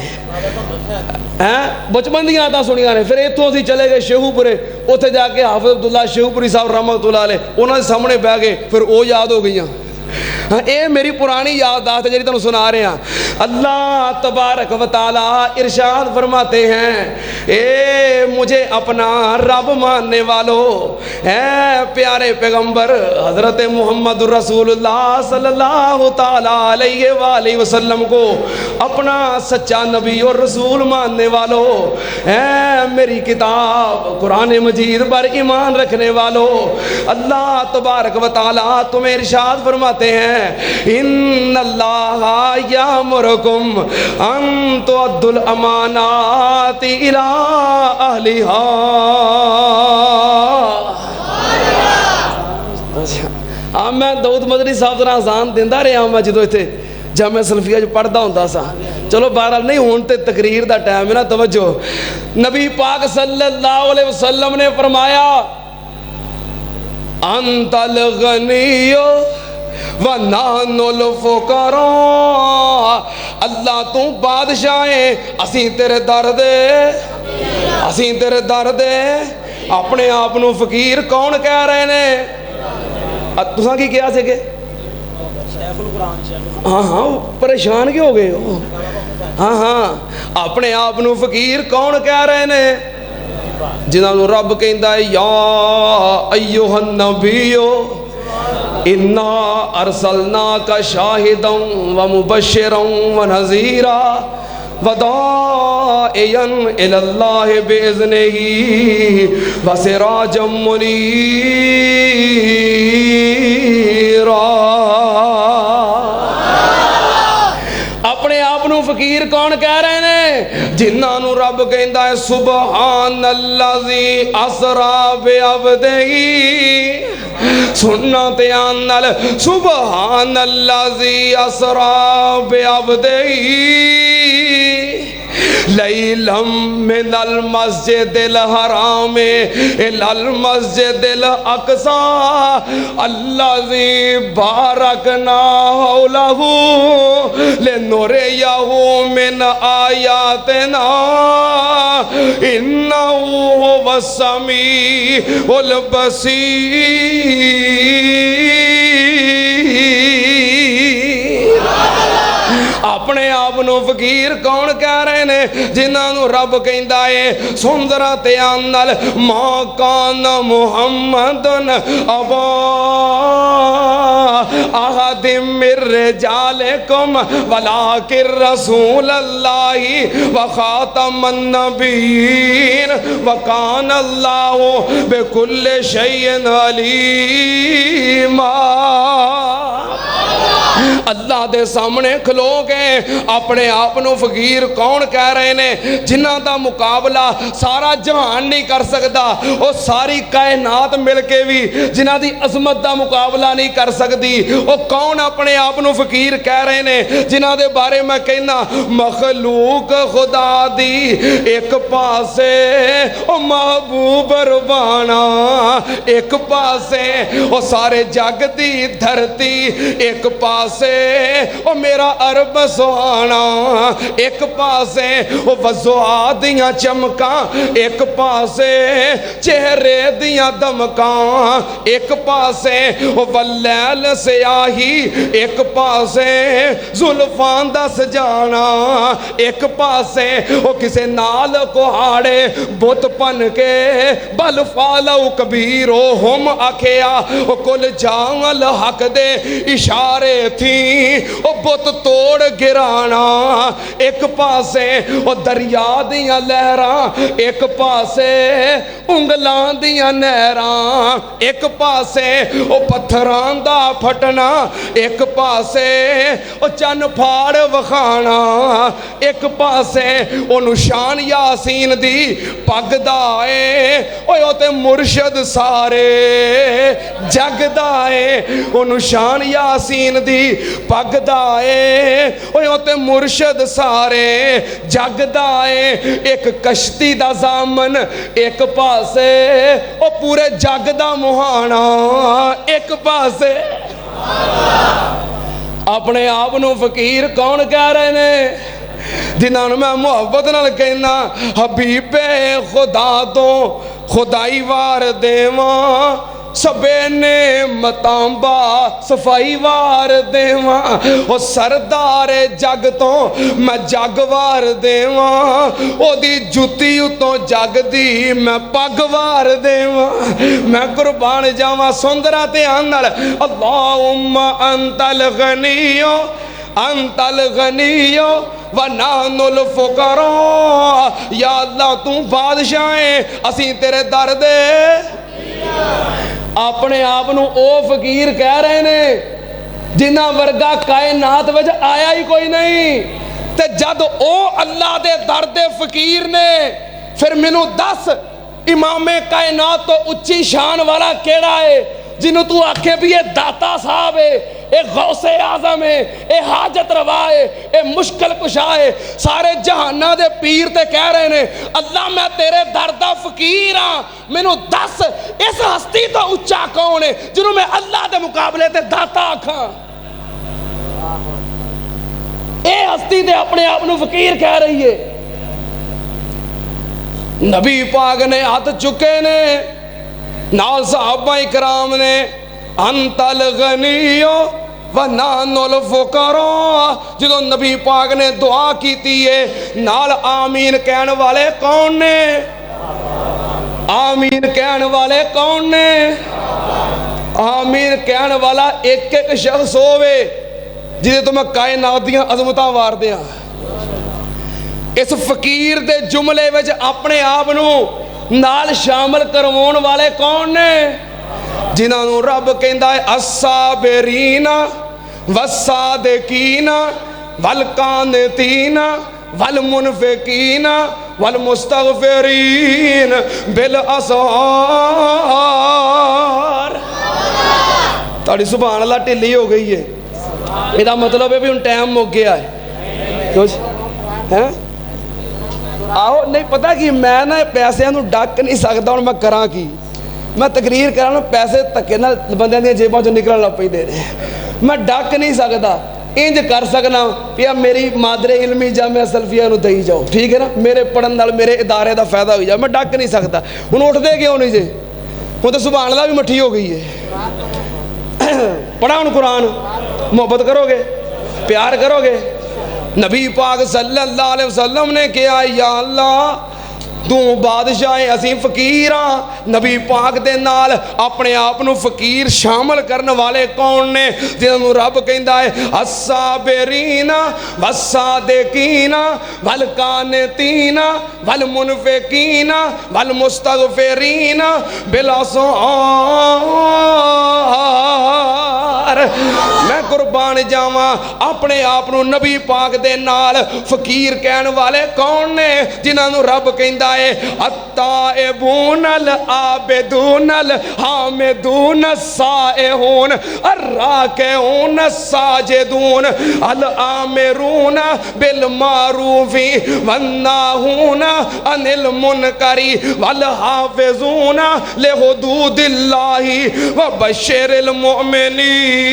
بچپن دیاں آیتاں سنیاں نے. پھر اتوں اسی چلے گئے شیخو پورے, اتنے جا کے حافظ عبداللہ شیخو پوری صاحب رحمۃ اللہ علیہ انہاں دے سامنے بہ گئے, پھر وہ یاد ہو گئیاں. اے میری پرانی یادداشت ہے جی تمہیں سنا رہے ہیں. اللہ تبارک و تعالی ارشاد فرماتے ہیں, اے مجھے اپنا رب ماننے والو, اے پیارے پیغمبر حضرت محمد رسول اللہ صلی اللہ تعالی علیہ وآلہ وسلم کو اپنا سچا نبی اور رسول ماننے والو, اے میری کتاب قرآن مجید پر ایمان رکھنے والو, اللہ تبارک و تعالی تمہیں ارشاد فرماتے ہیں, ان اللہ یامرکم ان تؤدوا الامانات الی اہلہا. میں داؤد مدنی صاحب ذرا اذان دیندا رہا میں جدوں اتنے جامعہ سلفیہ جو پڑھدا ہوندا سا. چلو بہرحال نہیں ہون تے تقریر دا ٹائم ہے نا, توجہ. نبی پاک صلی اللہ علیہ وسلم نے فرمایا, انت الغنی وَنَحْنُ الْفُقَرَاءُ, اللہ تو بادشاہ ہے, اسیں تیرے در دے, اسیں تیرے در دے. اپنے آپ نو فقیر کون کہہ رہے نے؟ تساں کی کیا سے کہ شیخ القرآن, ہاں پریشان کیوں ہو گئے ہو؟ ہاں اپنے آپ نو فقیر کون کہہ رہے نے؟ جنہاں نو رب کہندا ہے یا ایھا النبیو انا ارسلناک شاہدا ومبشرا ونذیرا وداعیا الی اللہ باذنہ وسراجا منیرا. اپنے آپ نو فقیر کون کہہ رہے نے؟ جنہاں نو رب کہندا ہے سبحان الذی اسرا بعبدہ, سننا تیان نال سبحان الذی اسرا بعبدہ لیلا من المسجد الحرام الی المسجد الاقصی الذی بارکنا حولہ لنریہ من آیاتنا انہ هو السمیع البصیر. اپنے آپ نو فقیر کون کہہ رہے نے؟ جنہاں نو رب کہندا ہے سن ذرا دھیان نال, ما کان محمد ابا احد من رجالکم ولکن رسول اللہ وخاتم النبیین وکان اللہ بکل شیء علیما. اللہ دے سامنے کھلو گئے اپنے آپ نو فقیر کون کہہ رہے نے؟ جنہاں دا مقابلہ سارا جہان نہیں کر سکتا, وہ ساری کائنات مل کے بھی جنہاں دی عظمت دا مقابلہ نہیں کر سکتی. وہ کون اپنے آپ نو فقیر کہہ رہے نے؟ جنہاں دے بارے میں کہنا مخلوق خدا دی ایک پاسے او محبوب ربانا, ایک پاسے او سارے جگ دی دھرتی, ایک پاسے او میرا عرب سہانا, ایک پاسے او وضوحا دیاں چمکاں, ایک پاسے چہرے دیاں دمکاں, ایک پاسے او واللیل سیاہی, ایک پاسے زلفان دا سجانا, ایک پاسے او کسے نال کو ہاڑے بت پن کے بل فالو کبیرو ہم آکھیا او کل جانل حق دے اشارے تھی او بت توڑ گرانا, ایک پاسے او دریا دیاں لہراں, ایک پاسے انگلان دیاں نہراں, ایک پاسے او پتھران دا پھٹنا, ایک پاسے او چن پھاڑ وکھانا, ایک پاسے او نشان یاسین دی پگ دائے او تے مرشد سارے جگ دائے, او نشان یاسین دی پگدا اے اوہ تے مرشد سارے جگدا اے ایک کشتی دا زامن ایک پاسے او پورے جگ دا مہانا ایک پاسے اپنے آپ نو فقیر کون کہہ رہے نے جنہاں میں محبت نال کہنا حبیب خدا تو خدائی وار دیواں سبے نعمتاں با صفائی وار دیواں او سردار جگ تو میں جگ وار دیواں او دی جُتی اتوں جگ دی میں پگ وار دیواں میں قربان جاواں سندرا تے آنال اللہم انت الغنیو انت الغنیو ونحن الفقراء یا اللہ تو بادشاہیں اسی تیرے در دے اپنے آپنو او فقیر کہہ رہے نے جنہ ورگا کائنات وجہ آیا ہی کوئی نہیں تے جد او اللہ دے درد فقیر نے پھر منو دس امام کائنات تو اچھی شان والا کیڑا ہے جنہوں تو آکھے بھی یہ داتا صاحب ہے اے غوث اعظم ہے اے حاجت روا ہے اے مشکل کشا ہے سارے جہانہ دے پیر تے کہہ رہے ہیں اللہ میں تیرے دردہ فقیر ہاں مینوں دس اس ہستی تو اچھا کون ہے جنہوں میں اللہ دے مقابلے تے داتا آکھاں اے ہستی تے اپنے آپ نو فقیر کہہ رہی ہے نبی پاک نے ہاتھ چکے نے نال صحابہ اکرام نے انت الغنیو ونحن الفقراء جدو نبی پاک نے دعا کیتی ہے نال آمین کہن والے کون نے آمین کہن والے کون نے آمین کہن والا ایک ایک شخص ہوئے جدے تو میں کائنات دیاں عظمتاں وار دیاں اس فقیر دے جملے وچ اپنے آپ نو نال شامل کرون والے کون نے جنہاں نو رب کہندا ہے الصابرین والصادقین والقانتین والمنفقین والمستغفرین بالاسحار تاڑی سبحان اللہ ٹلی ہو گئی ہے میرا مطلب ہے بھی ان ٹائم مک گیا ہے کچھ ہیں آہو نہیں پتا کہ میں نا پیسے انہوں ڈاک نہیں سکتا اور میں کراں کی میں تقریر کرانا پیسے تکے نا بندے دیا جیبوں جو نکلنا لگ پئی دے رہے میں ڈاک نہیں سکتا انج کر سکنا پیا میری مادر علمی جامعہ سلفیہ نو دئی جاؤ ٹھیک ہے نا میرے پڑھن نال میرے ادارے دا فائدہ ہوئی جائے میں ڈاک نہیں سکتا انہوں اٹھ دے گئے ہونی جے وہ تو سبحان اللہ بھی مٹھی ہو گئی ہے پڑھا ان قرآن محبت کرو گے پیار کرو گے نبی پاک صلی اللہ علیہ وسلم نے کہا یا اللہ تو بادشاہ اسی فقیر ہاں نبی پاک دے نال اپنے آپ نو فقیر شامل کرنے والے کون نے جنہوں رب کہندا ہے الصابرین والصادقین والقانتین والمنفقین والمستغفرین بالاسحار میں قربان جاواں اپنے آپ نو نبی پاک دے نال فقیر کہن والے کون نے جنہوں رب کہندا ہے التائبون العابدون الحامدون السائحون الراکعون الساجدون الآمرون بالمعروف والناہون عن المنکر والحافظون لحدود اللہ وبشر المؤمنین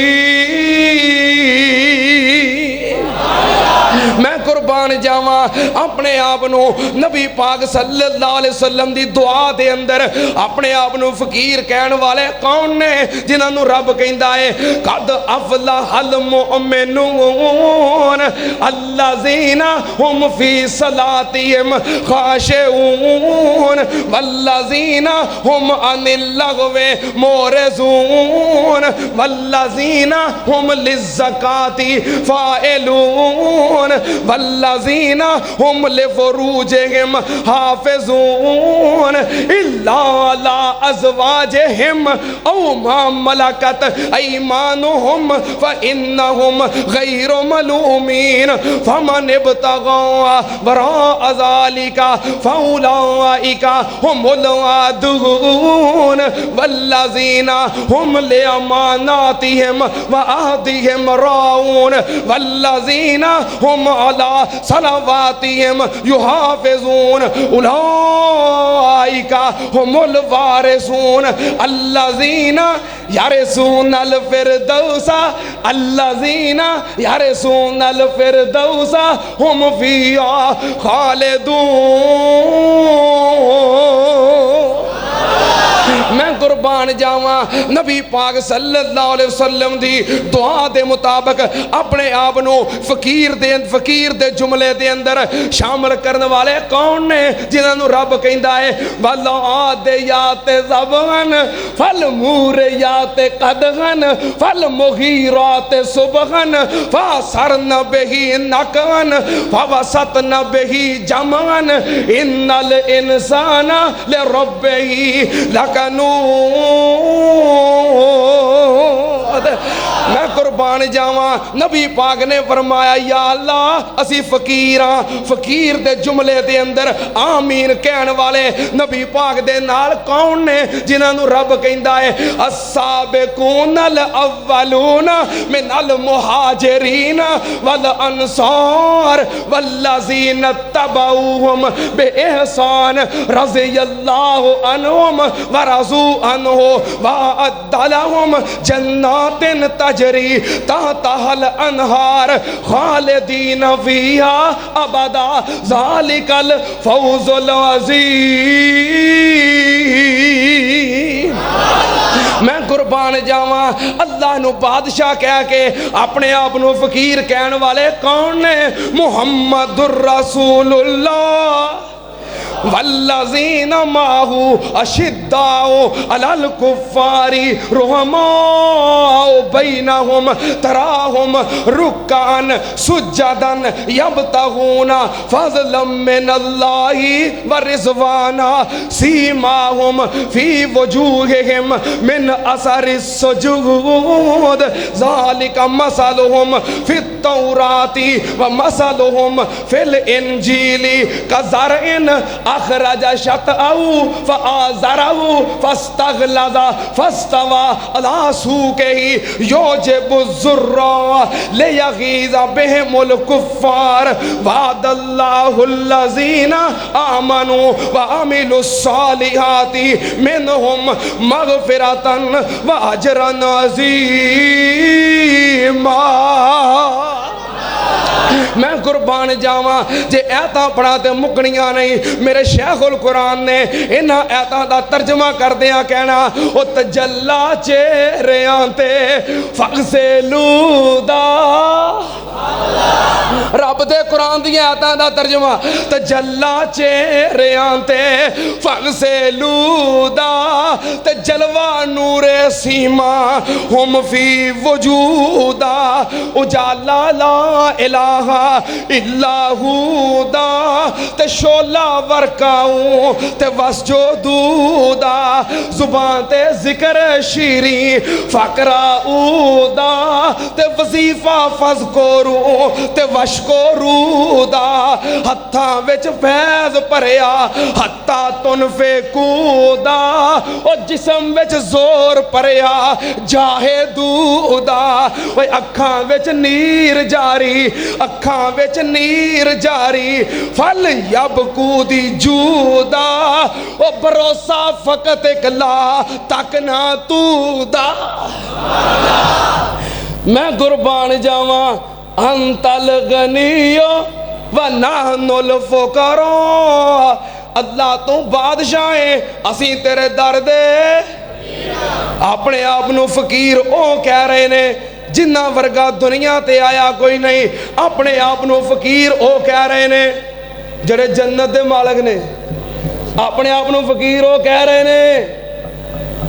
میں قربان جاواں اپنے آپ نو نبی پاک صلی اللہ علیہ وسلم دی دعا دے اندر اپنے آپ نو فقیر کہن والے کون نے جنہاں نو رب کہندا ہے قد افلح المؤمنون الذین هم فی صلاتهم خاشعون والذین هم عن اللغو معرضون والذین هم للزکاة فاعلون والذین والذین هم لفروجهم حافظون الا علی ازواجهم او ما ملکت ایمانهم فانهم غیر ملومین فمن ابتغى وراء ذلك فاولئک هم العادون والذین هم لأماناتهم وعهدهم راعون والذین هم على صلواتهم يحافظون اولئک هم الوارثون الذین یرثون الفردوس الذین یرثون الفردوس هم فیہا خالدون۔ میں قربان جاواں نبی پاک صلی اللہ علیہ وسلم دی دعا دے مطابق اپنے آپ نو فقیر دے جملے دے اندر شامل کرنے والے کون نے جنہاں نو رب کہندا ہے والعادیات ضبحا فالموریات قدحا فالمغیرات صبحا فاثرن به نقعا فوسطن به جمعا ان الانسان لربه لکنود۔ میں قربان جاواں نبی پاک نے فرمایا یا اللہ اسی فقیراں، فقیر دے جملے دے اندر آمین کہن والے نبی پاک دے نال کون نے جنہاں نو رب کہندا ہے السابقون الاولون من المہاجرین والانصار والذین اتبعوہم باحسان رضی اللہ عنہم ورضوا عنہ وأعد لهم جنات تجری تحتها الانہار خالدین فیہا ابدا ذالک الفوز العظیم۔ میں قربان جاواں اللہ نو بادشاہ کہہ کے اپنے آپ نو فقیر کہن والے کون نے؟ محمد الرسول اللہ والذین معہ اشداء علی الکفار رحماء بینہم تراہم رکعا سجدا یبتغون فضلا من اللہ ورضوانا سیماہم فی وجوہہم من اثر السجود ذالک مثلہم فی التوراۃ ومثلہم فی الانجیل کزرع اخرج شطأه فآزره فاستغلظ فاستوى على سوقه يعجب الزراع ليغيظ بهم الكفار وعد الله الذين آمنوا وعملوا الصالحات منهم مغفرة وأجرا عظيما۔ میں قربان جاواں جے ایتاں پڑھا تے مکنیاں نہیں، میرے شیخ القرآن نے انہاں ایتاں دا ترجمہ کر دیاں کہنا او تجلا چہریاں تے فغسلودا۔ رب دے قرآن دی آیاتاں دا ترجمہ تجلا چہریاں تے فغسلودا تے جلوہ نور سیما ہم فی وجودا اجالا لا الہ الا ہدا تے شولا ورکاؤں تے وسجودودا زبان تے ذکر شیری فقراؤدا تے وظیفہ فذکورو تے وشکورودا ہتھاں وچ فیض پریا ہتھا تنفقودا او جسم وچ زور پریا جاہدودا وے اکھاں وچ نیر جاری اکھاں وچ نیر جاری فل یبکو دی جودا او بھروسہ فقط ایک لا تک نہ تو دا۔ میں قربان جاواں انت الغنی و نحن الفقراء، اللہ تو بادشاہ ہے اسی تیرے در دے۔ اپنے آپ نو فقیر او کہہ رہے نے جنہ ورگا دنیا تے آیا کوئی نہیں، اپنے آپ نو فقیر او کہہ رہے نے جڑے جنت دے مالک نے، اپنے آپ نو فقیر او کہہ رہے نے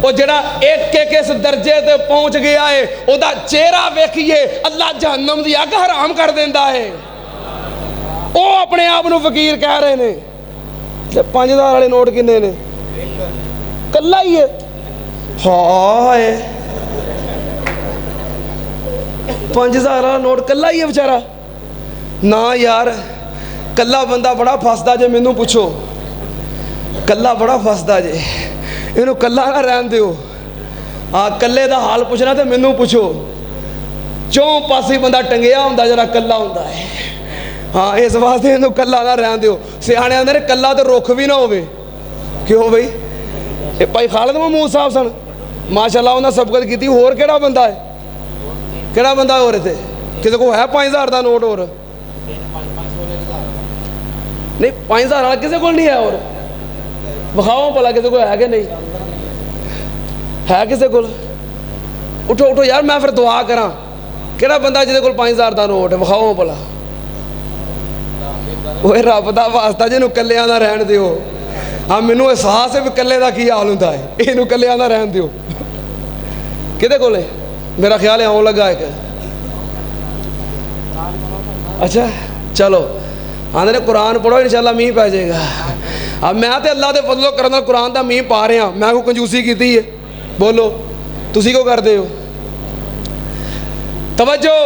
وہ جڑا ایک اس درجے تے پہنچ گیا ہے او دا چہرہ ویکھیے اللہ جہنم دی اگ حرام کر دیندا ہے۔ وہ اپنے آپ نو فقیر کہہ رہے ہیں. 5000 والے نوٹ کنے نے؟ کلا ہی ہے. ہائے 5000 والا نوٹ کلا ہی ہے بیچارہ. نہ یار کلا بندہ بڑا فسدا جے. مینوں پوچھو کلا بڑا فسدا جے. یہ کلا نہ رہن دیو. ہاں کلے دا حال پوچھنا تو مینوں پوچھو. چوں پاسی بندہ ٹنگیا ہوں جڑا کلا ہوں ہے. ہاں اس واسطے یہ کلا نہ رہن دیو. سیانے آدھے کلا تو رخ بھی نہ ہوئے. کیوں بھائی؟ یہ بھائی خالد محمود صاحب سن ماشاء اللہ انہیں سبقت کی. ہور کہڑا بندہ ہے؟ کہڑا بندہ ہو رہے تھے؟ کسی کو ہے 5000 کا نوٹ؟ اور نہیں 5000 والا کسی کو نہیں ہے. اور بخاؤ بلا کسی کو ہے کہ نہیں ہے؟ کسی کو اٹھو اٹھو یار میں پھر دعا کراں. کہڑا بندہ جہاں کو 5000 کا نوٹ ہے؟ بخاؤ بلا. وہ رب دا واسطہ جنوں کلیاں دا رہن دیو. ہاں مینوں احساس ہے بھی کلے دا کی حال ہوندا ہے. یہ کلیاں دا رہن دیو. کدے کول ہے؟ میرا خیال ہے آن لگا ہے کہ اچھا چلو آدھے نے قرآن پڑھو انشاءاللہ میہ پہ جائے گا. اب میں تے اللہ دے فضل و کرم نال قرآن دا میہ پا رہے ہیں. میں کو کنجوسی کیتی ہے؟ بولو تسی کو کرتے ہو؟ توجہ.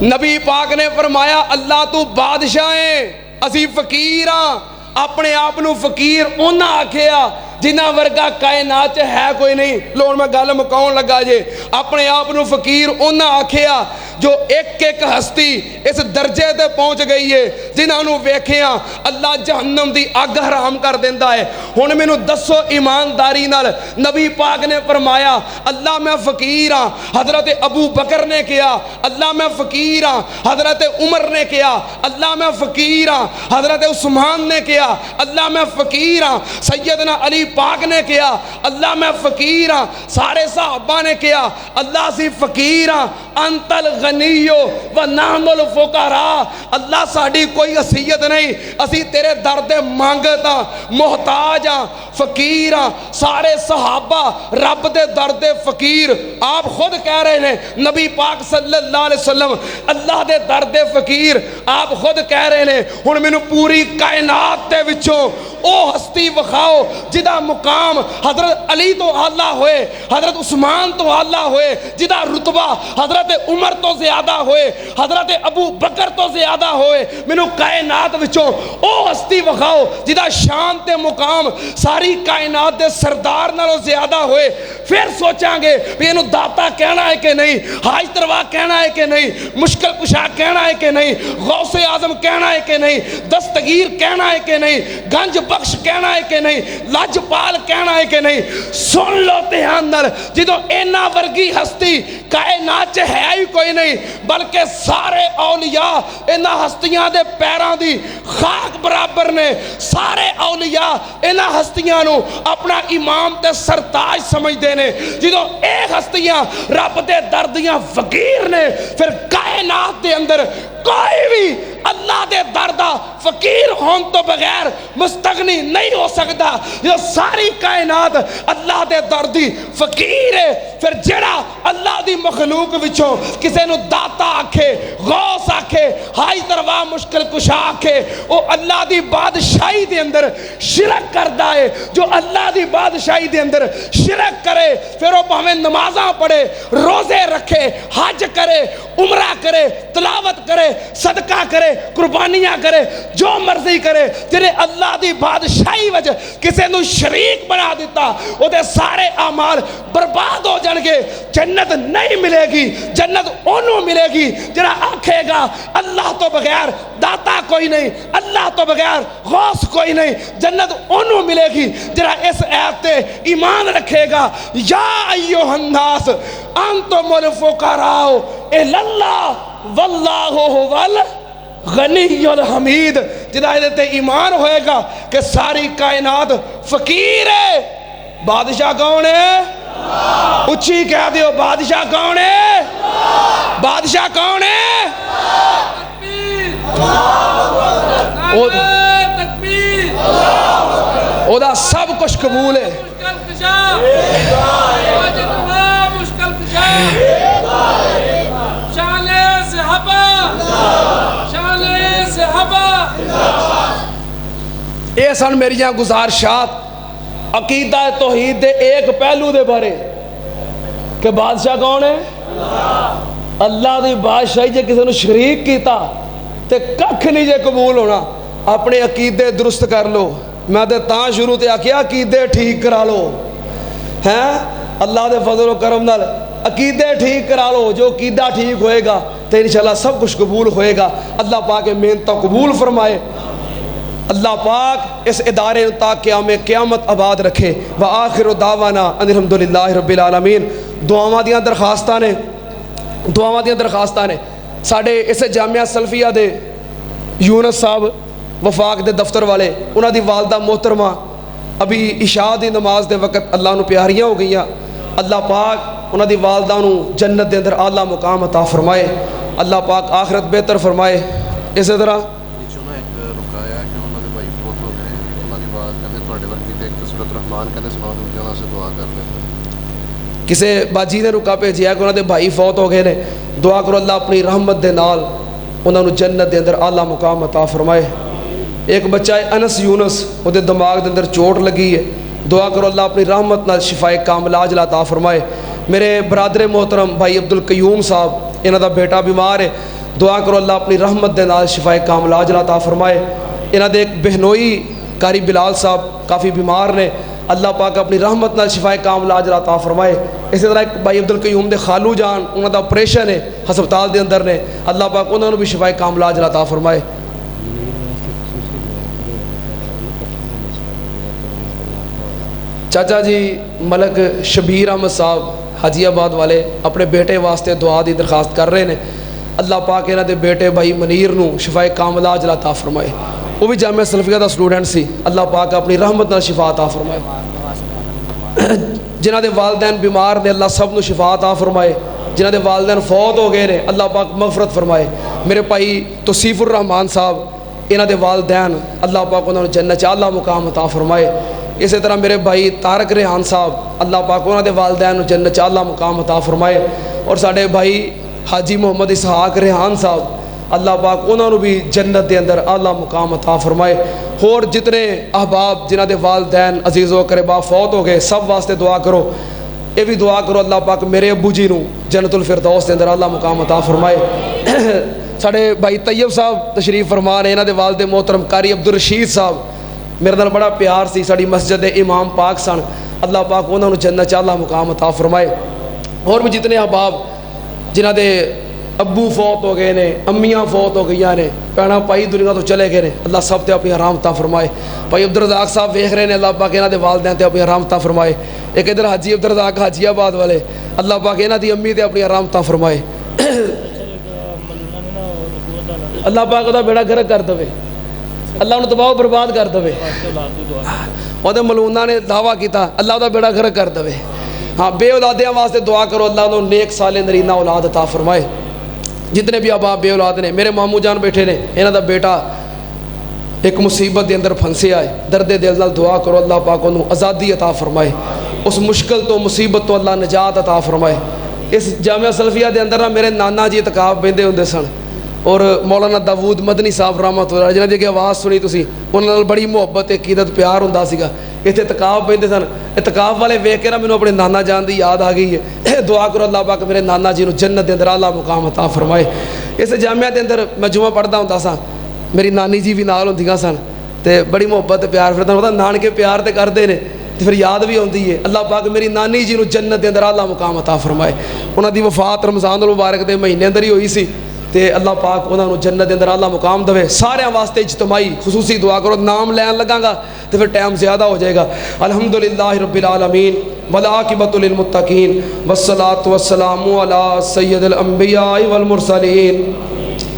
نبی پاک نے فرمایا اللہ تو بادشاہ ہیں اسی فقیر ہاں. اپنے آپ نو فقیر انہاں آکھیا جنہ ورگا کائنات ہے کوئی نہیں. لوڑ میں گل مکاؤن لگا جے. اپنے آپ نو فقیر انہاں آکھیا جو ایک ایک ہستی اس درجے تے پہنچ گئی ہے جنہاں نو ویکھیاں اللہ جہنم دی اگ حرام کر دیندا ہے. ہن مینوں دسو ایمانداری نال نبی پاک نے فرمایا اللہ میں فقیر ہاں. حضرت ابو بکر نے کہا اللہ میں فقیر ہاں. حضرت عمر نے کہا اللہ میں فقیر ہاں. حضرت عثمان نے کہا اللہ میں فقیر ہاں. سیدنا علی پاک نے کہا اللہ میں فقیر ہاں. سارے صحابہ نے کہا اللہ سی فقیر ہاں. انت الغنی و نحن الفقراء. اللہ ساڈی کوئی حیثیت نہیں, اسی تیرے درد مانگتا محتاج ہاں فقیر ہاں. سارے صحابہ رب دے درد فقیر. آپ خود کہہ رہے ہیں نبی پاک صلی اللہ علیہ وسلم اللہ دے درد فقیر. آپ خود کہہ رہے ہیں ہن مینوں پوری کائنات دے وچوں او ہستی وکھاؤ جدا مقام حضرت علی تو اعلیٰ ہوئے, حضرت عثمان تو اعلیٰ ہوئے, جدا رتبہ حضرت عمر تو زیادہ ہوئے, حضرت ابو بکر تو زیادہ ہوئے. مینوں کائنات وچوں او ہستی وکھاؤ جدا شان تے مقام ساری کائنات دے سردار نالوں زیادہ ہوئے. پھر سوچاں گے بھی اینوں داتا کہنا ہے کہ نہیں, حاج تروا کہنا ہے کہ نہیں, مشکل کشا کہنا ہے کہ نہیں, غوث اعظم کہنا ہے کہ نہیں, دستگیر کہنا ہے کہ نہیں, گنج بخش کہنا ہے کہ نہیں, لاجپال کہنا ہے کہ نہیں. سن لو دھیان نال جدوں اینا ورگی ہستی کائنات چ ہے ہی کوئی نہیں بلکہ سارے اولیاء اینا ہستیاں دے پیراں دی خاک برابر نے. سارے اولیاء اینا ہستیاں نو اپنا امام تے سرتاج سمجھدے نے. جدوں اے ہستیاں رب دے دردیاں فقیر نے پھر کائنات دے اندر کوئی بھی اللہ دے دردہ فقیر ہون تو بغیر مستغنی نہیں ہو سکتا. یہ ساری کائنات اللہ دے دردی فقیر ہے. پھر جڑا اللہ دی مخلوق وچوں کسے نو داتا آکھے, غوث آکھے, حاج تروا مشکل کشا آکھے, وہ اللہ دی بادشاہی دے اندر شرک کردا ہے. جو اللہ دی بادشاہی دے اندر شرک کرے پھر وہ بھاویں نمازاں پڑھے, روزے رکھے, حج کرے, عمرہ کرے, تلاوت کرے, صدقہ کرے, قربانیاں کرے, جو مرضی کرے, جنہیں اللہ دی بادشاہی وجہ کسے نو شریک بنا دیتا وہ دے سارے اعمال برباد ہو جان گے. جنت نہیں ملے گی. جنت انہوں ملے گی جنہا آکھے گا اللہ تو بغیر داتا کوئی نہیں, اللہ تو بغیر غوث کوئی نہیں. جنت انہوں ملے گی جنہا اس آیت تے ایمان رکھے گا یا ایوہ الناس انتم الفقراء الی اللہ واللہ هو الغنی الحمید. جنہا تے ایمان ہوئے گا کہ ساری کائنات فقیر ہے. بادشاہ کون ہے؟ اچھی کہہ دیو بادشاہ کون ہے؟ بادشاہ کون ہے؟ او دا سب کچھ قبول ہے. شان صحابہ, شان یہ سن میریاں گزارشات عقیدہ توحید دے ایک پہلو دے بارے کہ بادشاہ کون ہے؟ اللہ دی بادشاہی جے کسی نے شریک کیتا تے ککھ نہیں جے قبول ہونا. اپنے عقیدے درست کر لو. میں تے تاں شروع تے آکھیا عقیدے ٹھیک کرا لو ہیں اللہ دے فضل و کرم نال عقیدے ٹھیک کرا لو. جو عقیدہ ٹھیک ہوئے گا تو انشاءاللہ سب کچھ قبول ہوئے گا. اللہ پاک محنتوں قبول فرمائے. اللہ پاک اس ادارے تاکہ ہمیں قیامت آباد رکھے. وآخر دعوانا ان الحمدللہ رب العالمین. دعاواں دیاں درخواستاں نے ساڈے اس جامعہ سلفیہ دے یونس صاحب وفاق دے دفتر والے انہاں دی والدہ محترمہ ابھی عشاء دی نماز دے وقت اللہ نو پیاریاں ہو گئیاں. اللہ پاک انہاں دی والدہ نو جنت دے اندر اعلیٰ مقام عطا فرمائے. اللہ پاک آخرت بہتر فرمائے. اسی طرح کسے باجی نے رکا بھیجیا کہ انہوں دے بھائی فوت ہو گئے نے. دعا کرو اللہ اپنی رحمت دے نال انہوں نے جنت دے اندر اعلیٰ مقام عطا فرمائے. ایک بچہ ہے انس یونس وہ دے دماغ دے اندر چوٹ لگی ہے. دعا کرو اللہ اپنی رحمت نال شفائے کاملہ عاجلہ عطا فرمائے. میرے برادر محترم بھائی عبدالقیوم صاحب انہوں دا بیٹا بیمار ہے. دعا کرو اللہ اپنی رحمت دے نال شفائے کاملہ عاجلہ عطا فرمائے. انہوں دے ایک بہنوئی قاری بلال صاحب کافی بیمار نے. اللہ پاک اپنی رحمت نال شفائے کاملہ عاجلہ عطا فرمائے. اسی طرح ایک بھائی عبدالقیوم دے خالو جان انہوں دا آپریشن ہے ہسپتال دے اندر نے. اللہ پاک انہوں نے بھی شفائے کاملہ عاجلہ عطا فرمائے. چاچا جی ملک شبیر احمد صاحب حاجی آباد والے اپنے بیٹے واسطے دعا دی درخواست کر رہے ہیں. اللہ پاک انہاں دے بیٹے بھائی منیر نو شفائے کاملہ عاجلہ عطا فرمائے. وہ بھی جامعہ سلفیہ دا سٹوڈنٹ سی. اللہ پاک اپنی رحمت نال شفا عطا فرمائے. جنہاں دے والدین بیمار نے اللہ سب نو شفا عطا فرمائے. جنہاں دے والدین فوت ہو گئے نے اللہ پاک مغفرت فرمائے. میرے بھائی توصیف الرحمان صاحب انہاں دے والدین اللہ پاک انہوں نے جنت اعلیٰ مقام عطا فرمائے. اسی طرح میرے بھائی طارق ریحان صاحب اللہ پاک انہوں دے والدین جنت اعلیٰ مقام عطا فرمائے. اور ساڈے بھائی حاجی محمد اسحاق ریحان صاحب اللہ پاک انہوں نے بھی جنت دے اندر اعلیٰ مقام عطا فرمائے. اور جتنے احباب جنہاں دے والدین عزیز و قربا فوت ہو گئے سب واسطے دعا کرو. یہ بھی دعا کرو اللہ پاک میرے ابو جی نو جنت الفردوس دے اندر اعلیٰ مقام عطا فرمائے. ساڈے بھائی طیب صاحب تشریف فرما نے. انہاں دے والد محترم قاری عبدالرشید صاحب میرے نال بڑا پیار سی. ساڈی مسجد دے امام پاک سن. اللہ پاک انہوں نے جنت اعلیٰ مقام عطا فرمائے. اور بھی جتنے احباب جنہاں دے ابو فوت ہو گئے نے امیاں فوت ہو گئیاں نے بھੈਣਾں پائی دنیا تو چلے گئے نے اللہ سب تے اپنی رحمتاں فرمائے. بھائی عبدالرزاق صاحب ویکھ رہے نے اللہ پاک انہاں دے والدین تے اپنی رحمتاں فرمائے. ایک ادھر حاجی عبدالرزاق حاجی آباد والے اللہ پاک انہاں دی امی تے اپنی رحمتاں فرمائے. اللہ پاک دا بیڑا گرک کر دے. اللہ انہوں تباہ و برباد کر دے. وہ ملونا نے دعویٰ کیتا اللہ دا بیڑا گرک کر دے. ہاں بے اولادیاں واسطے دعا کرو اللہ انہوں نیک صالح نرینہ اولاد عطا فرمائے. جتنے بھی احباب بے اولاد نے میرے ماموں جان بیٹھے نے انہاں دا بیٹا ایک مصیبت دے اندر پھنسے آئے. درد دل نال دعا کرو اللہ پاک انہوں آزادی عطا فرمائے. اس مشکل تو مصیبت تو اللہ نجات عطا فرمائے. اس جامعہ سلفیہ دے اندر میرے نانا جی اعتکاف بیندے ہوندے سن اور مولانا داود مدنی صاحب رحمت اللہ جنہاں دی آواز سنی تسی انہاں نال بڑی محبت عقیدت پیار ہوندا سیگا. اتنے اعتکاف بیندے سن. اعتکاف والے ویکھ کے نا مینوں اپنے نانا جان دی یاد آ گئی ہے. دعا کرو اللہ پاک میرے نانا جی نو جنت دے اندر اعلیٰ مقام عطا فرمائے. اس جامعہ دے اندر میں جمعہ پڑھدا ہوندا سا میری نانی جی بھی نال ہوندیاں سن تے بڑی محبت پیار پھر تانوں پتہ نانکے پیار تے کردے نے تے پھر یاد بھی ہوندی ہے. اللہ پاک میری نانی جی نو جنت دے اندر اعلیٰ مقام عطا فرمائے. انہاں دی وفات رمضان المبارک دے مہینے اندر ہی ہوئی سی تے اللہ پاک انہاں نو جنت دے اندر اعلیٰ مقام دے. سارے واسطے اجتماعی خصوصی دعا کرو. نام لین لگاں گا تو پھر ٹائم زیادہ ہو جائے گا. الحمدللہ رب العالمین والعاقبۃ للمتقین والصلاۃ والسلام علی سید الانبیاء والمرسلین.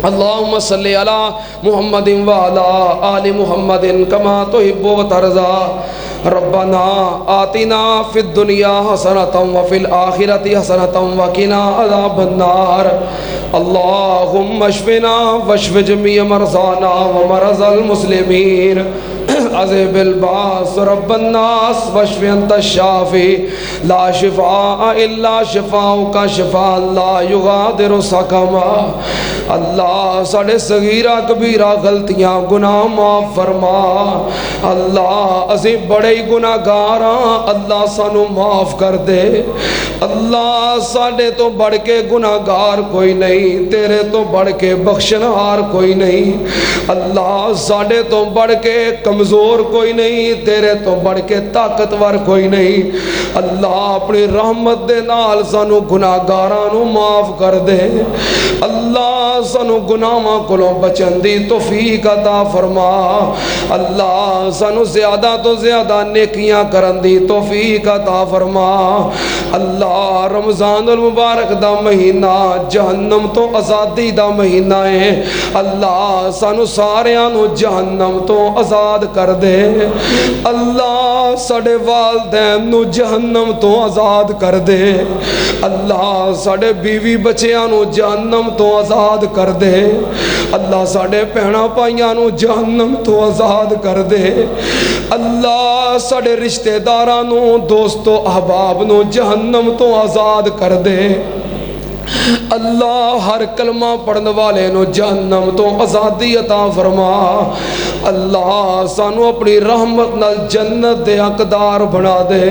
اللہم صلی علی محمد وعلی آل محمد کما تحب و ترضی. ربنا آتنا فی الدنیا حسنۃ وفی الآخرۃ حسنۃ وقنا عذاب النار. اللہم اشفنا واشف جمیع مرضانا ومرضى المسلمین عذب الباس رب الناس واشف انت الشافی لا شفاء الا شفاؤک شفاء لا یغادر سقما۔ اللہ ساڑے صغیرہ کبیرہ غلطیاں گناہ معاف فرما۔ اللہ اسی بڑے ہی گناہ گاراں، اللہ سانو معاف کر دے۔ اللہ ساڑے تو بڑھ کے گناہ گار کوئی نہیں، تیرے تو بڑھ کے بخشنہار کوئی نہیں۔ اللہ ساڑے تو بڑھ کے کمزور کوئی نہیں، تیرے تو بڑھ کے طاقتور کوئی نہیں۔ اللہ اپنی رحمت دے نال سانو گناہ گارانو معاف کر دے۔ اللہ سانو گناہاں کولوں بچن دی توفیق عطا فرما۔ اللہ سانو زیادہ تو زیادہ نیکیاں کرن دی توفیق عطا فرما۔ اللہ رمضان المبارک دا مہینہ جہنم تو آزادی دا مہینہ ہے۔ اللہ سانو ساریاں نو جہنم تو آزاد کر دے۔ اللہ ساڑے والدین نو جہنم تو آزاد کر دے۔ اللہ ساڑے بیوی بچیاں نو جہنم تو آزاد کر دے۔ اللہ ساڑے پہنا پائیاں نو جہنم تو آزاد کر دے۔ اللہ ساڑے رشتہ داراں نو دوستو احباب نو جہنم تو آزاد کر دے۔ اللہ ہر کلمہ پڑھنے والے نو جہنم تو آزادی عطا فرما۔ اللہ سانو اپنی رحمت نال جنت دے حقدار بنا دے۔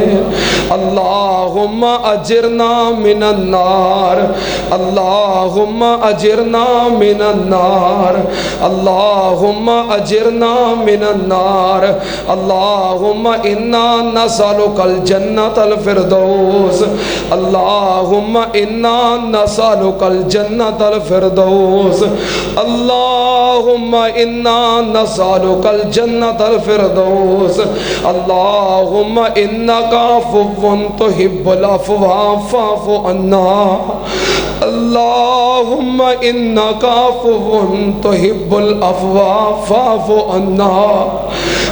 اللہم اجرنا من النار، اللہم اجرنا من النار، اللہم اجرنا من النار، اللہم انا نسألک الجنت الفردوس، اللہم انا نسألک الجنت الفردوس، اللہم انا نسألک الجنت الفردوس، اللہم انکا عفو تحب العفو فاعف عنا، اللہم انکا عفو تحب العفو فاعف عنا۔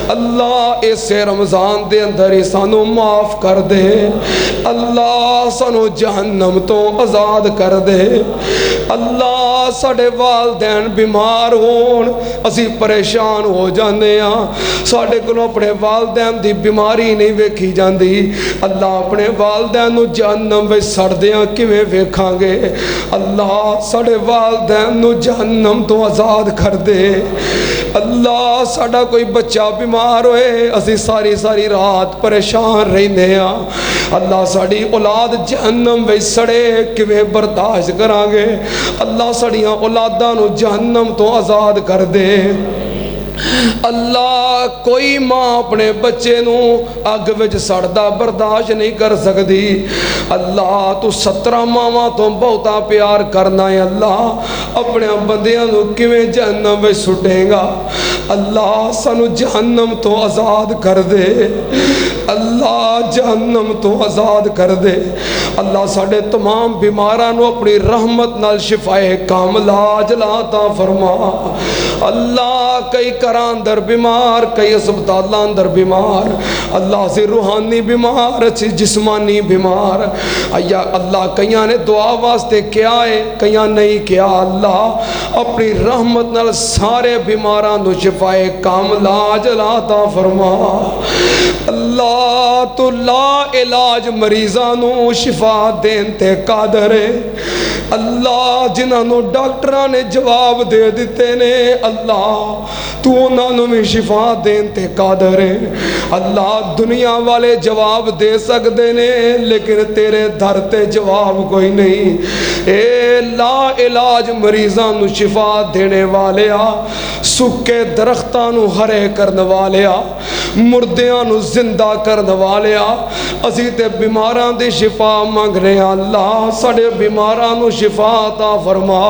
اللہ اس رمضان دے اندر ہی سانو معاف کر دے۔ اللہ سانو جہنم تو آزاد کر دے۔ اللہ ساڑے والدین بیمار ہون، اسی پریشان ہو جانے ہاں، ساڑے کو اپنے والدین دی بیماری نہیں ویکھی جاندی۔ اللہ اپنے والدین نو جہنم وچ سڑدیاں کیویں ویکھاں گے۔ اللہ ساڑے والدین نو جہنم تو آزاد کر دے۔ اللہ ساڑا کوئی بچہ بیمار ہوئے، اسی ساری رات پریشان رہنے ہاں۔ اللہ ساڑی اولاد جہنم وچ سڑے کیویں برداشت کران گے۔ اللہ ساڑیاں اولاداں نو جہنم تو آزاد کر دے۔ اللہ کوئی ماں اپنے بچے نو اگ وچ سڑدا برداشت نہیں کر سکتی۔ اللہ تو 17 ماواں تو بہتا پیار کرنا ہے۔ اللہ اپنے بندیاں نو کیویں جہنم وچ سٹے گا۔ اللہ سانو جہنم تو آزاد کر دے۔ اللہ جہنم تو آزاد کر دے۔ اللہ ساڑے تمام بیماراں نو اپنی رحمت نال شفائے کاملہ عاجلہ عطا فرما۔ اللہ کئی گھراں اندر بیمار، کئی اسپتالاں اندر بیمار، اللہ سے روحانی بیمار، اچھی جسمانی بیمار، یا اللہ کئیاں نے دعا واسطے کیا ہے، کئیاں نہیں کیا۔ اللہ اپنی رحمت نال سارے بیماراں نو شفائے کاملہ عاجلہ عطا فرما۔ اللہ تو لا علاج مریضاں نو شفا دین تے قادر ہے۔ اللہ جنہاں نو ڈاکٹراں نے جواب دے دیتے نے، اللہ تو انہاں نو بھی شفا دین تے قادر ہے۔ اللہ دنیا والے جواب دے سکتے نے، لیکن تیرے در تے جواب کوئی نہیں۔ اے لا علاج مریضاں نو شفا دینے والے آ، سکے درختاں نو ہرے کرنے والے آ، مردیاں نو زندہ کرنے والے آ، اسی تے بیماراں دی شفا مانگنے۔ اللہ ساڑے بیماراں نو شفا عطا فرما۔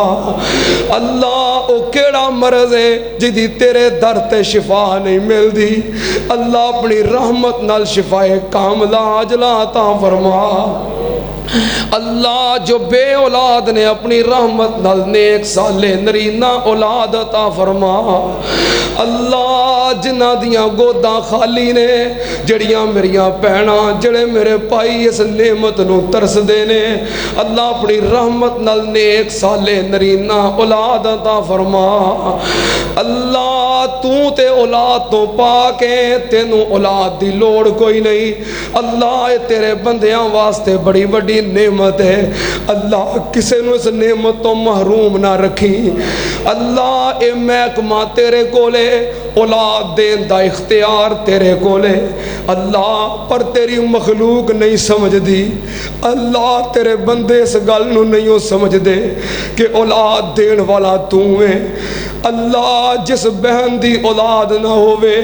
اللہ او کیڑا مرض ہے جدی تیرے در تے شفا نہیں مل دی۔ اللہ اپنی رحمت نال شفائے کاملہ عاجلہ عطا فرما۔ اللہ جو بے اولاد نے اپنی رحمت نال نیک صالح نرینہ اولاد عطا فرما۔ اللہ جنہ دیاں گوداں خالی نے، جڑیاں میریاں پہنا جڑے میرے پائی اس نعمت نو ترس دینے، اللہ اپنی رحمت نال نیک صالح نرینہ اولاد عطا فرما۔ اللہ تو تے اولاد تو پاک ہے، تینوں اولاد دی لوڑ کوئی نہیں۔ اللہ اے تیرے بندیاں واسطے بڑی بڑی نعمت ہے، اللہ کسے نو اس نعمت تو محروم نہ رکھی۔ اللہ اے محکمہ تیرے کولے، اولاد دین دا اختیار تیرے کولے، اللہ پر تیری مخلوق نہیں سمجھ دی۔ اللہ تیرے بندے اس گل نو نہیں ہو سمجھ دے کہ اولاد دین والا تو ہے۔ اللہ جس بہن دی اولاد نہ ہوئے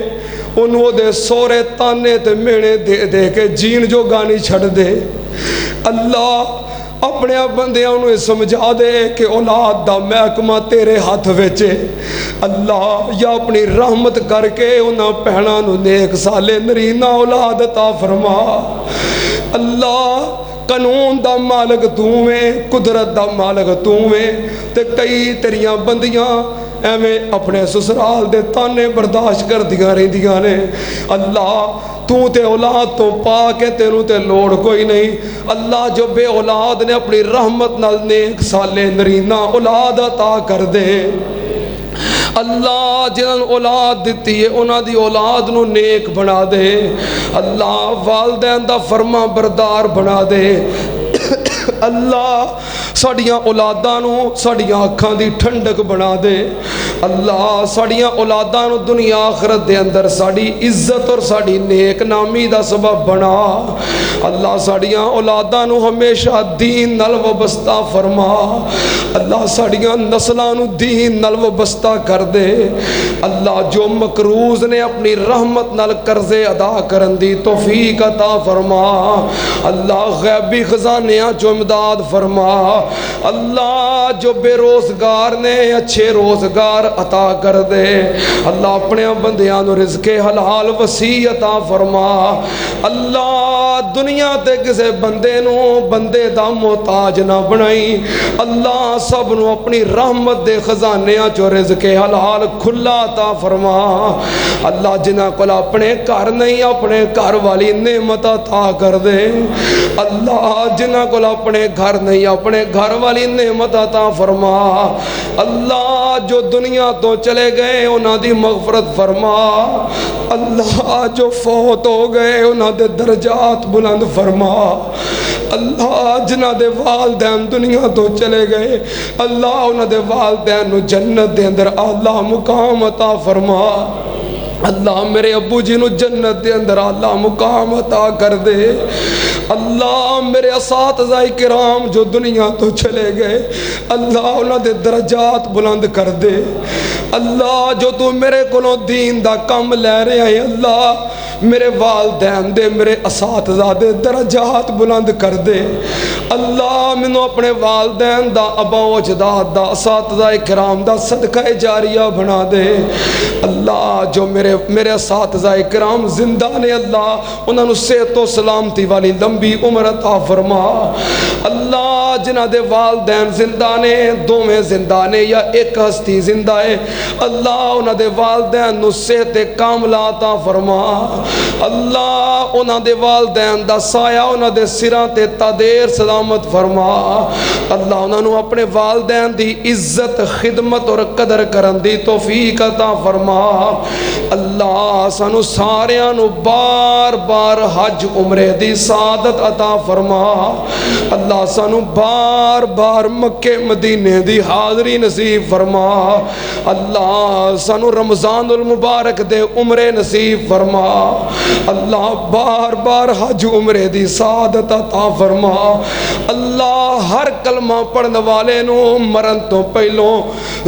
انہوں دے سورے تانے تے مینے دے دے کے جین جو گانی چھڑ دے۔ اللہ اپنے بندیاں انہوں سمجھا دے کہ اولاد دا محکمہ تیرے ہاتھ ویچے۔ اللہ یا اپنی رحمت کر کے انہاں پہنا نو نیک سالے نرینہ اولاد عطا فرما۔ اللہ قانون دا مالک تو میں، قدرت دا مالک تو میں، تے کئی تیریاں بندیاں ایویں اپنے سسرال دے تانے برداشت کر دیا رہی دیا نے۔ اللہ تو تے اولاد تو پاک ہے، تینوں تے لوڑ کوئی نہیں۔ اللہ جو بے اولاد نے اپنی رحمت نال نیک سالے نرینہ اولاد عطا کر دے۔ اللہ جنہاں اولاد دیتی ہے انہاں دی اولاد نو نیک بنا دے۔ اللہ والدین دا فرما بردار بنا دے۔ اللہ ساڑیاں اولاداں نو ساڑیاں اکھاں دی ٹھنڈک بنا دے۔ اللہ ساڑیاں اولاداں نو دنیا آخرت دے اندر ساڑی عزت اور ساڑی نیک نامی دا سبب بنا۔ اللہ ساڑیاں اولاداں نو ہمیشہ دین نال وابستہ فرما۔ اللہ ساڑیاں نسلاں نو دین نال وابستہ کر دے۔ اللہ جو مقروض نے اپنی رحمت نال قرضے ادا کرن دی توفیق عطا فرما۔ اللہ غیبی خزانیاں جو امداد فرما۔ اللہ جو بے روزگار نے اچھے روزگار عطا کر دے۔ اللہ اپنے بندیاں نو رزق حلال وسیع عطا فرما۔ اللہ دنیا تے کسے بندے نو بندے دا محتاج نہ بنائی۔ اللہ سب نو اپنی رحمت دے خزانیاں جو رزق حلال کھلا عطا فرما۔ اللہ جنہاں کول اپنے گھر نہیں اپنے گھر والی نعمت عطا کر دے۔ اللہ جنہاں کول اپنے گھر نہیں اپنے گھر والی نعمت عطا فرما۔ اللہ جو دنیا تو چلے گئے انہاں دی مغفرت فرما۔ اللہ جو فوت ہو گئے انہاں دے درجات بلند فرما۔ اللہ جنہاں دے والدین دنیا تو چلے گئے اللہ انہاں دے والدین نو جنت دے اندر اعلیٰ مقام عطا فرما۔ اللہ میرے ابو جی نو جنت دے اندر اعلیٰ مقام عطا کر دے۔ اللہ میرے اساتذہ کرام جو دنیا تو چلے گئے اللہ انہاں دے درجات بلند کر دے۔ اللہ جو تو میرے کولوں دین دا کم لے رہے ہیں اللہ میرے والدین دے میرے اساتذہ دے درجات بلند کر دے۔ اللہ منو اپنے والدین دا ابا و اجداد دا اساتذہ کرام دا صدقہ جاریہ بنا دے۔ اللہ جو میرے اساتذہ کرام زندہ نے اللہ انہاں نو صحت و سلامتی والی لمبی عمر عطا فرما۔ اللہ جنہاں دے والدین زندہ نے دو میں زندہ نے یا ایک ہستی زندہ ہے اللہ انہاں دے والدین نو صحت کاملہ عطا فرما۔ اللہ انہاں دے والدین دا سایہ انہاں دے سراں تے تدیر سلامت فرما۔ اللہ انہاں نو اپنے والدین دی عزت خدمت اور قدر کرن دی توفیق عطا فرما۔ اللہ سانو ساریاں نو بار بار حج عمرے دی سعادت عطا فرما۔ اللہ سانو بار بار مکہ مدینے دی حاضری نصیب فرما۔ اللہ سانو رمضان المبارک دے عمرے نصیب فرما۔ اللہ بار بار حج عمرے دی سعادت عطا فرما۔ اللہ ہر کلمہ پڑھنے والے نو مرن تو پہلوں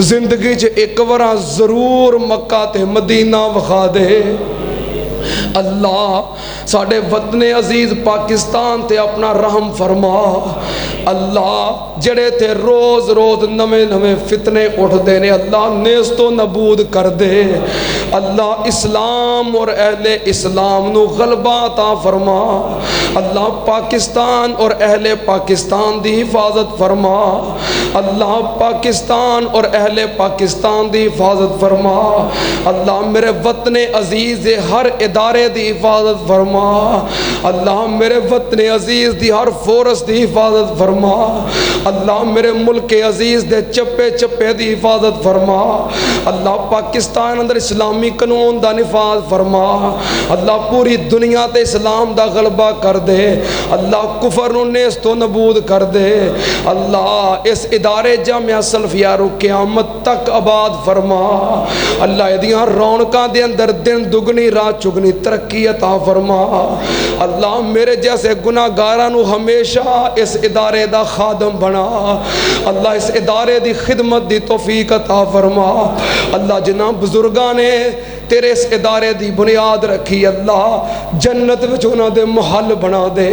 زندگی چ ایک وارا ضرور مکہ تے مدینہ وکھا دے۔ اللہ ساڑھے وطن عزیز پاکستان تے اپنا رحم فرما۔ اللہ جڑے تے روز روز نوے نوے فتنے اٹھ دینے اللہ نیست و نبود کر دے۔ اللہ اسلام اور اہل اسلام نو غلبہ عطا فرما۔ اللہ پاکستان اور اہل پاکستان دی حفاظت فرما۔ اللہ پاکستان اور اہل پاکستان دی حفاظت فرما۔ اللہ میرے وطن عزیز ہر ادارے دی حفاظت فرما اللہ میرے وطن عزیز دی ہر فورس دی حفاظت فرما اللہ میرے ملک عزیز دے چپے چپے دی حفاظت فرما اللہ پاکستان اندر اسلامی قانون دا نفاذ فرما اللہ پوری دنیا تے اسلام دا غلبہ کر دے اللہ کفر نو نیست و نبود کر دے اللہ اس ادارے جامعہ سلفیہ رو قیامت تک آباد فرما اللہ ادیاں رونقاں دے اندر دن دگنی رات چگنی ترقی عطا فرما اللہ میرے جیسے گناہگاراں نو ہمیشہ اس ادارے دا خادم بنا اللہ اس ادارے دی خدمت دی توفیق عطا فرما اللہ جنہ بزرگاں نے تیرے اس ادارے دی بنیاد رکھی اللہ جنت وچ انہاں دے محل بنا دے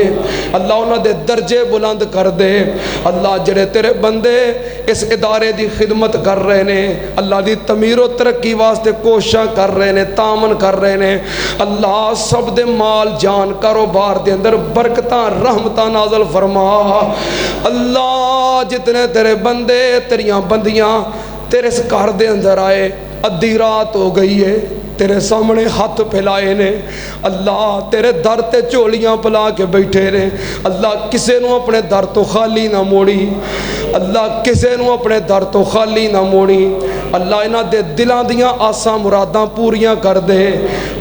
اللہ انہاں دے درجے بلند کر دے اللہ جڑے تیرے بندے اس ادارے دی خدمت کر رہے نے اللہ دی تعمیر و ترقی واسطے کوشاں کر رہے نے تعاون کر رہے نے اللہ سب دے مال جان کاروبار دے اندر برکتاں رحمتاں نازل فرما اللہ جتنے تیرے بندے تیریاں بندیاں تیرے اس گھر دے اندر آئے ادھی رات ہو گئی ہے تیرے سامنے ہاتھ پھیلائے نے اللہ تیرے در تے چولیاں پلا کے بیٹھے نے اللہ کسے نو اپنے در تو خالی نہ موڑی اللہ کسے نو اپنے در تو خالی نہ موڑی اللہ انہاں دے دلاں دیاں آساں مراداں پوریاں کر دے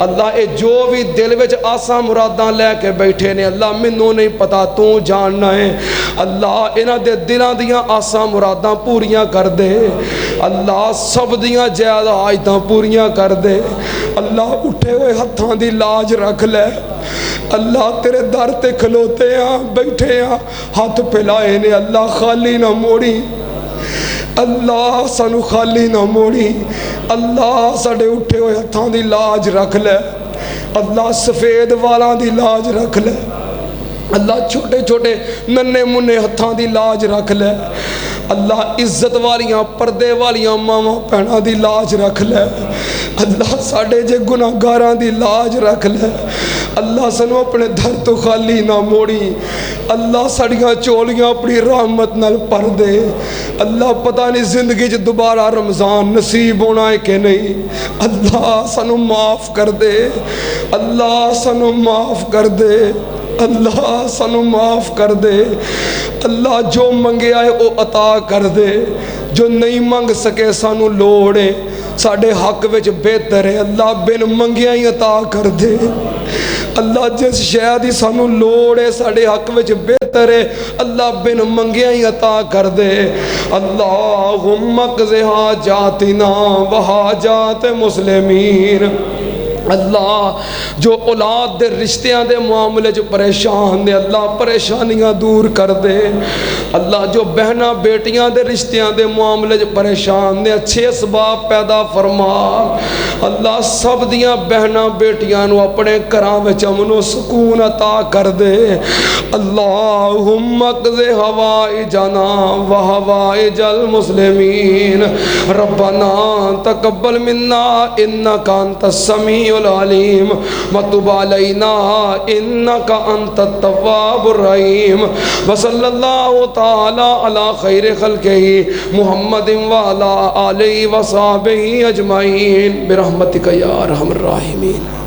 اللہ اے جو بھی دل وچ آساں مراداں لے کے بیٹھے نے اللہ مینوں نہیں پتا تو جاننا ہے اللہ انہاں دے دلاں دیاں آساں مراداں پوریاں کر دے اللہ سب دیاں جائز حاجتاں پوریاں کر دے اللہ اٹھے ہوئے ہتھاں دی لاج رکھ لے اللہ تیرے در تے کھلوتے ہیں بیٹھے ہیں ہاتھ پھیلائے نے اللہ خالی نہ موڑی اللہ سانو خالی نہ موڑی اللہ ساڑے اٹھے ہوئے ہتھاں دی لاج رکھ لے اللہ سفید والاں دی لاج رکھ لے اللہ چھوٹے چھوٹے ننے منے ہتھاں دی لاج رکھ لے اللہ عزت والیاں پردے والیاں ماما پہنا دی لاج رکھ لے اللہ ساڑے جے گناہگاراں دی لاج رکھ لے اللہ سنو اپنے در تو خالی نہ موڑی اللہ ساڑیاں چولیاں اپنی رحمت نال پر دے اللہ پتہ نہیں زندگی جو دوبارہ رمضان نصیب ہونا ہے کہ نہیں اللہ سنو معاف کر دے اللہ سنو معاف کر دے اللہ سانو معاف کر دے اللہ جو منگے آئے او عطا کر دے جو نہیں منگ سکے سانو لوڑے ساڑھے حق وچ بہتر ہے اللہ بن منگیا ہی عطا کر دے اللہ جس شہدی سانو لوڑے ساڑھے حق وچ بہتر ہے اللہ بن منگیا ہی عطا کر دے اللہم اقضِ حاجاتنا و حاجات مسلمین اللہ جو اولاد دے رشتیاں دے معاملے جو پریشان دے اللہ پریشانیاں دور کر دے اللہ جو بہنہ بیٹیاں دے رشتیاں دے معاملے جو پریشان دے اچھے اسباب پیدا فرما اللہ سب دیاں بہنہ بیٹیاں نو اپنے گھراں وچ امن و سکون عطا کر دے اللہم اقضِ حوائجنا و حوائج المسلمین ربنا تقبل منا انکا انت السمیع العلیم وتب علینا انکا انت التواب الرحیم وصلی اللہ تعالی علی خیر خلقہ محمد وعلی آلہ وصحبہ اجمعین برحمتک یا ارحم الراحمین.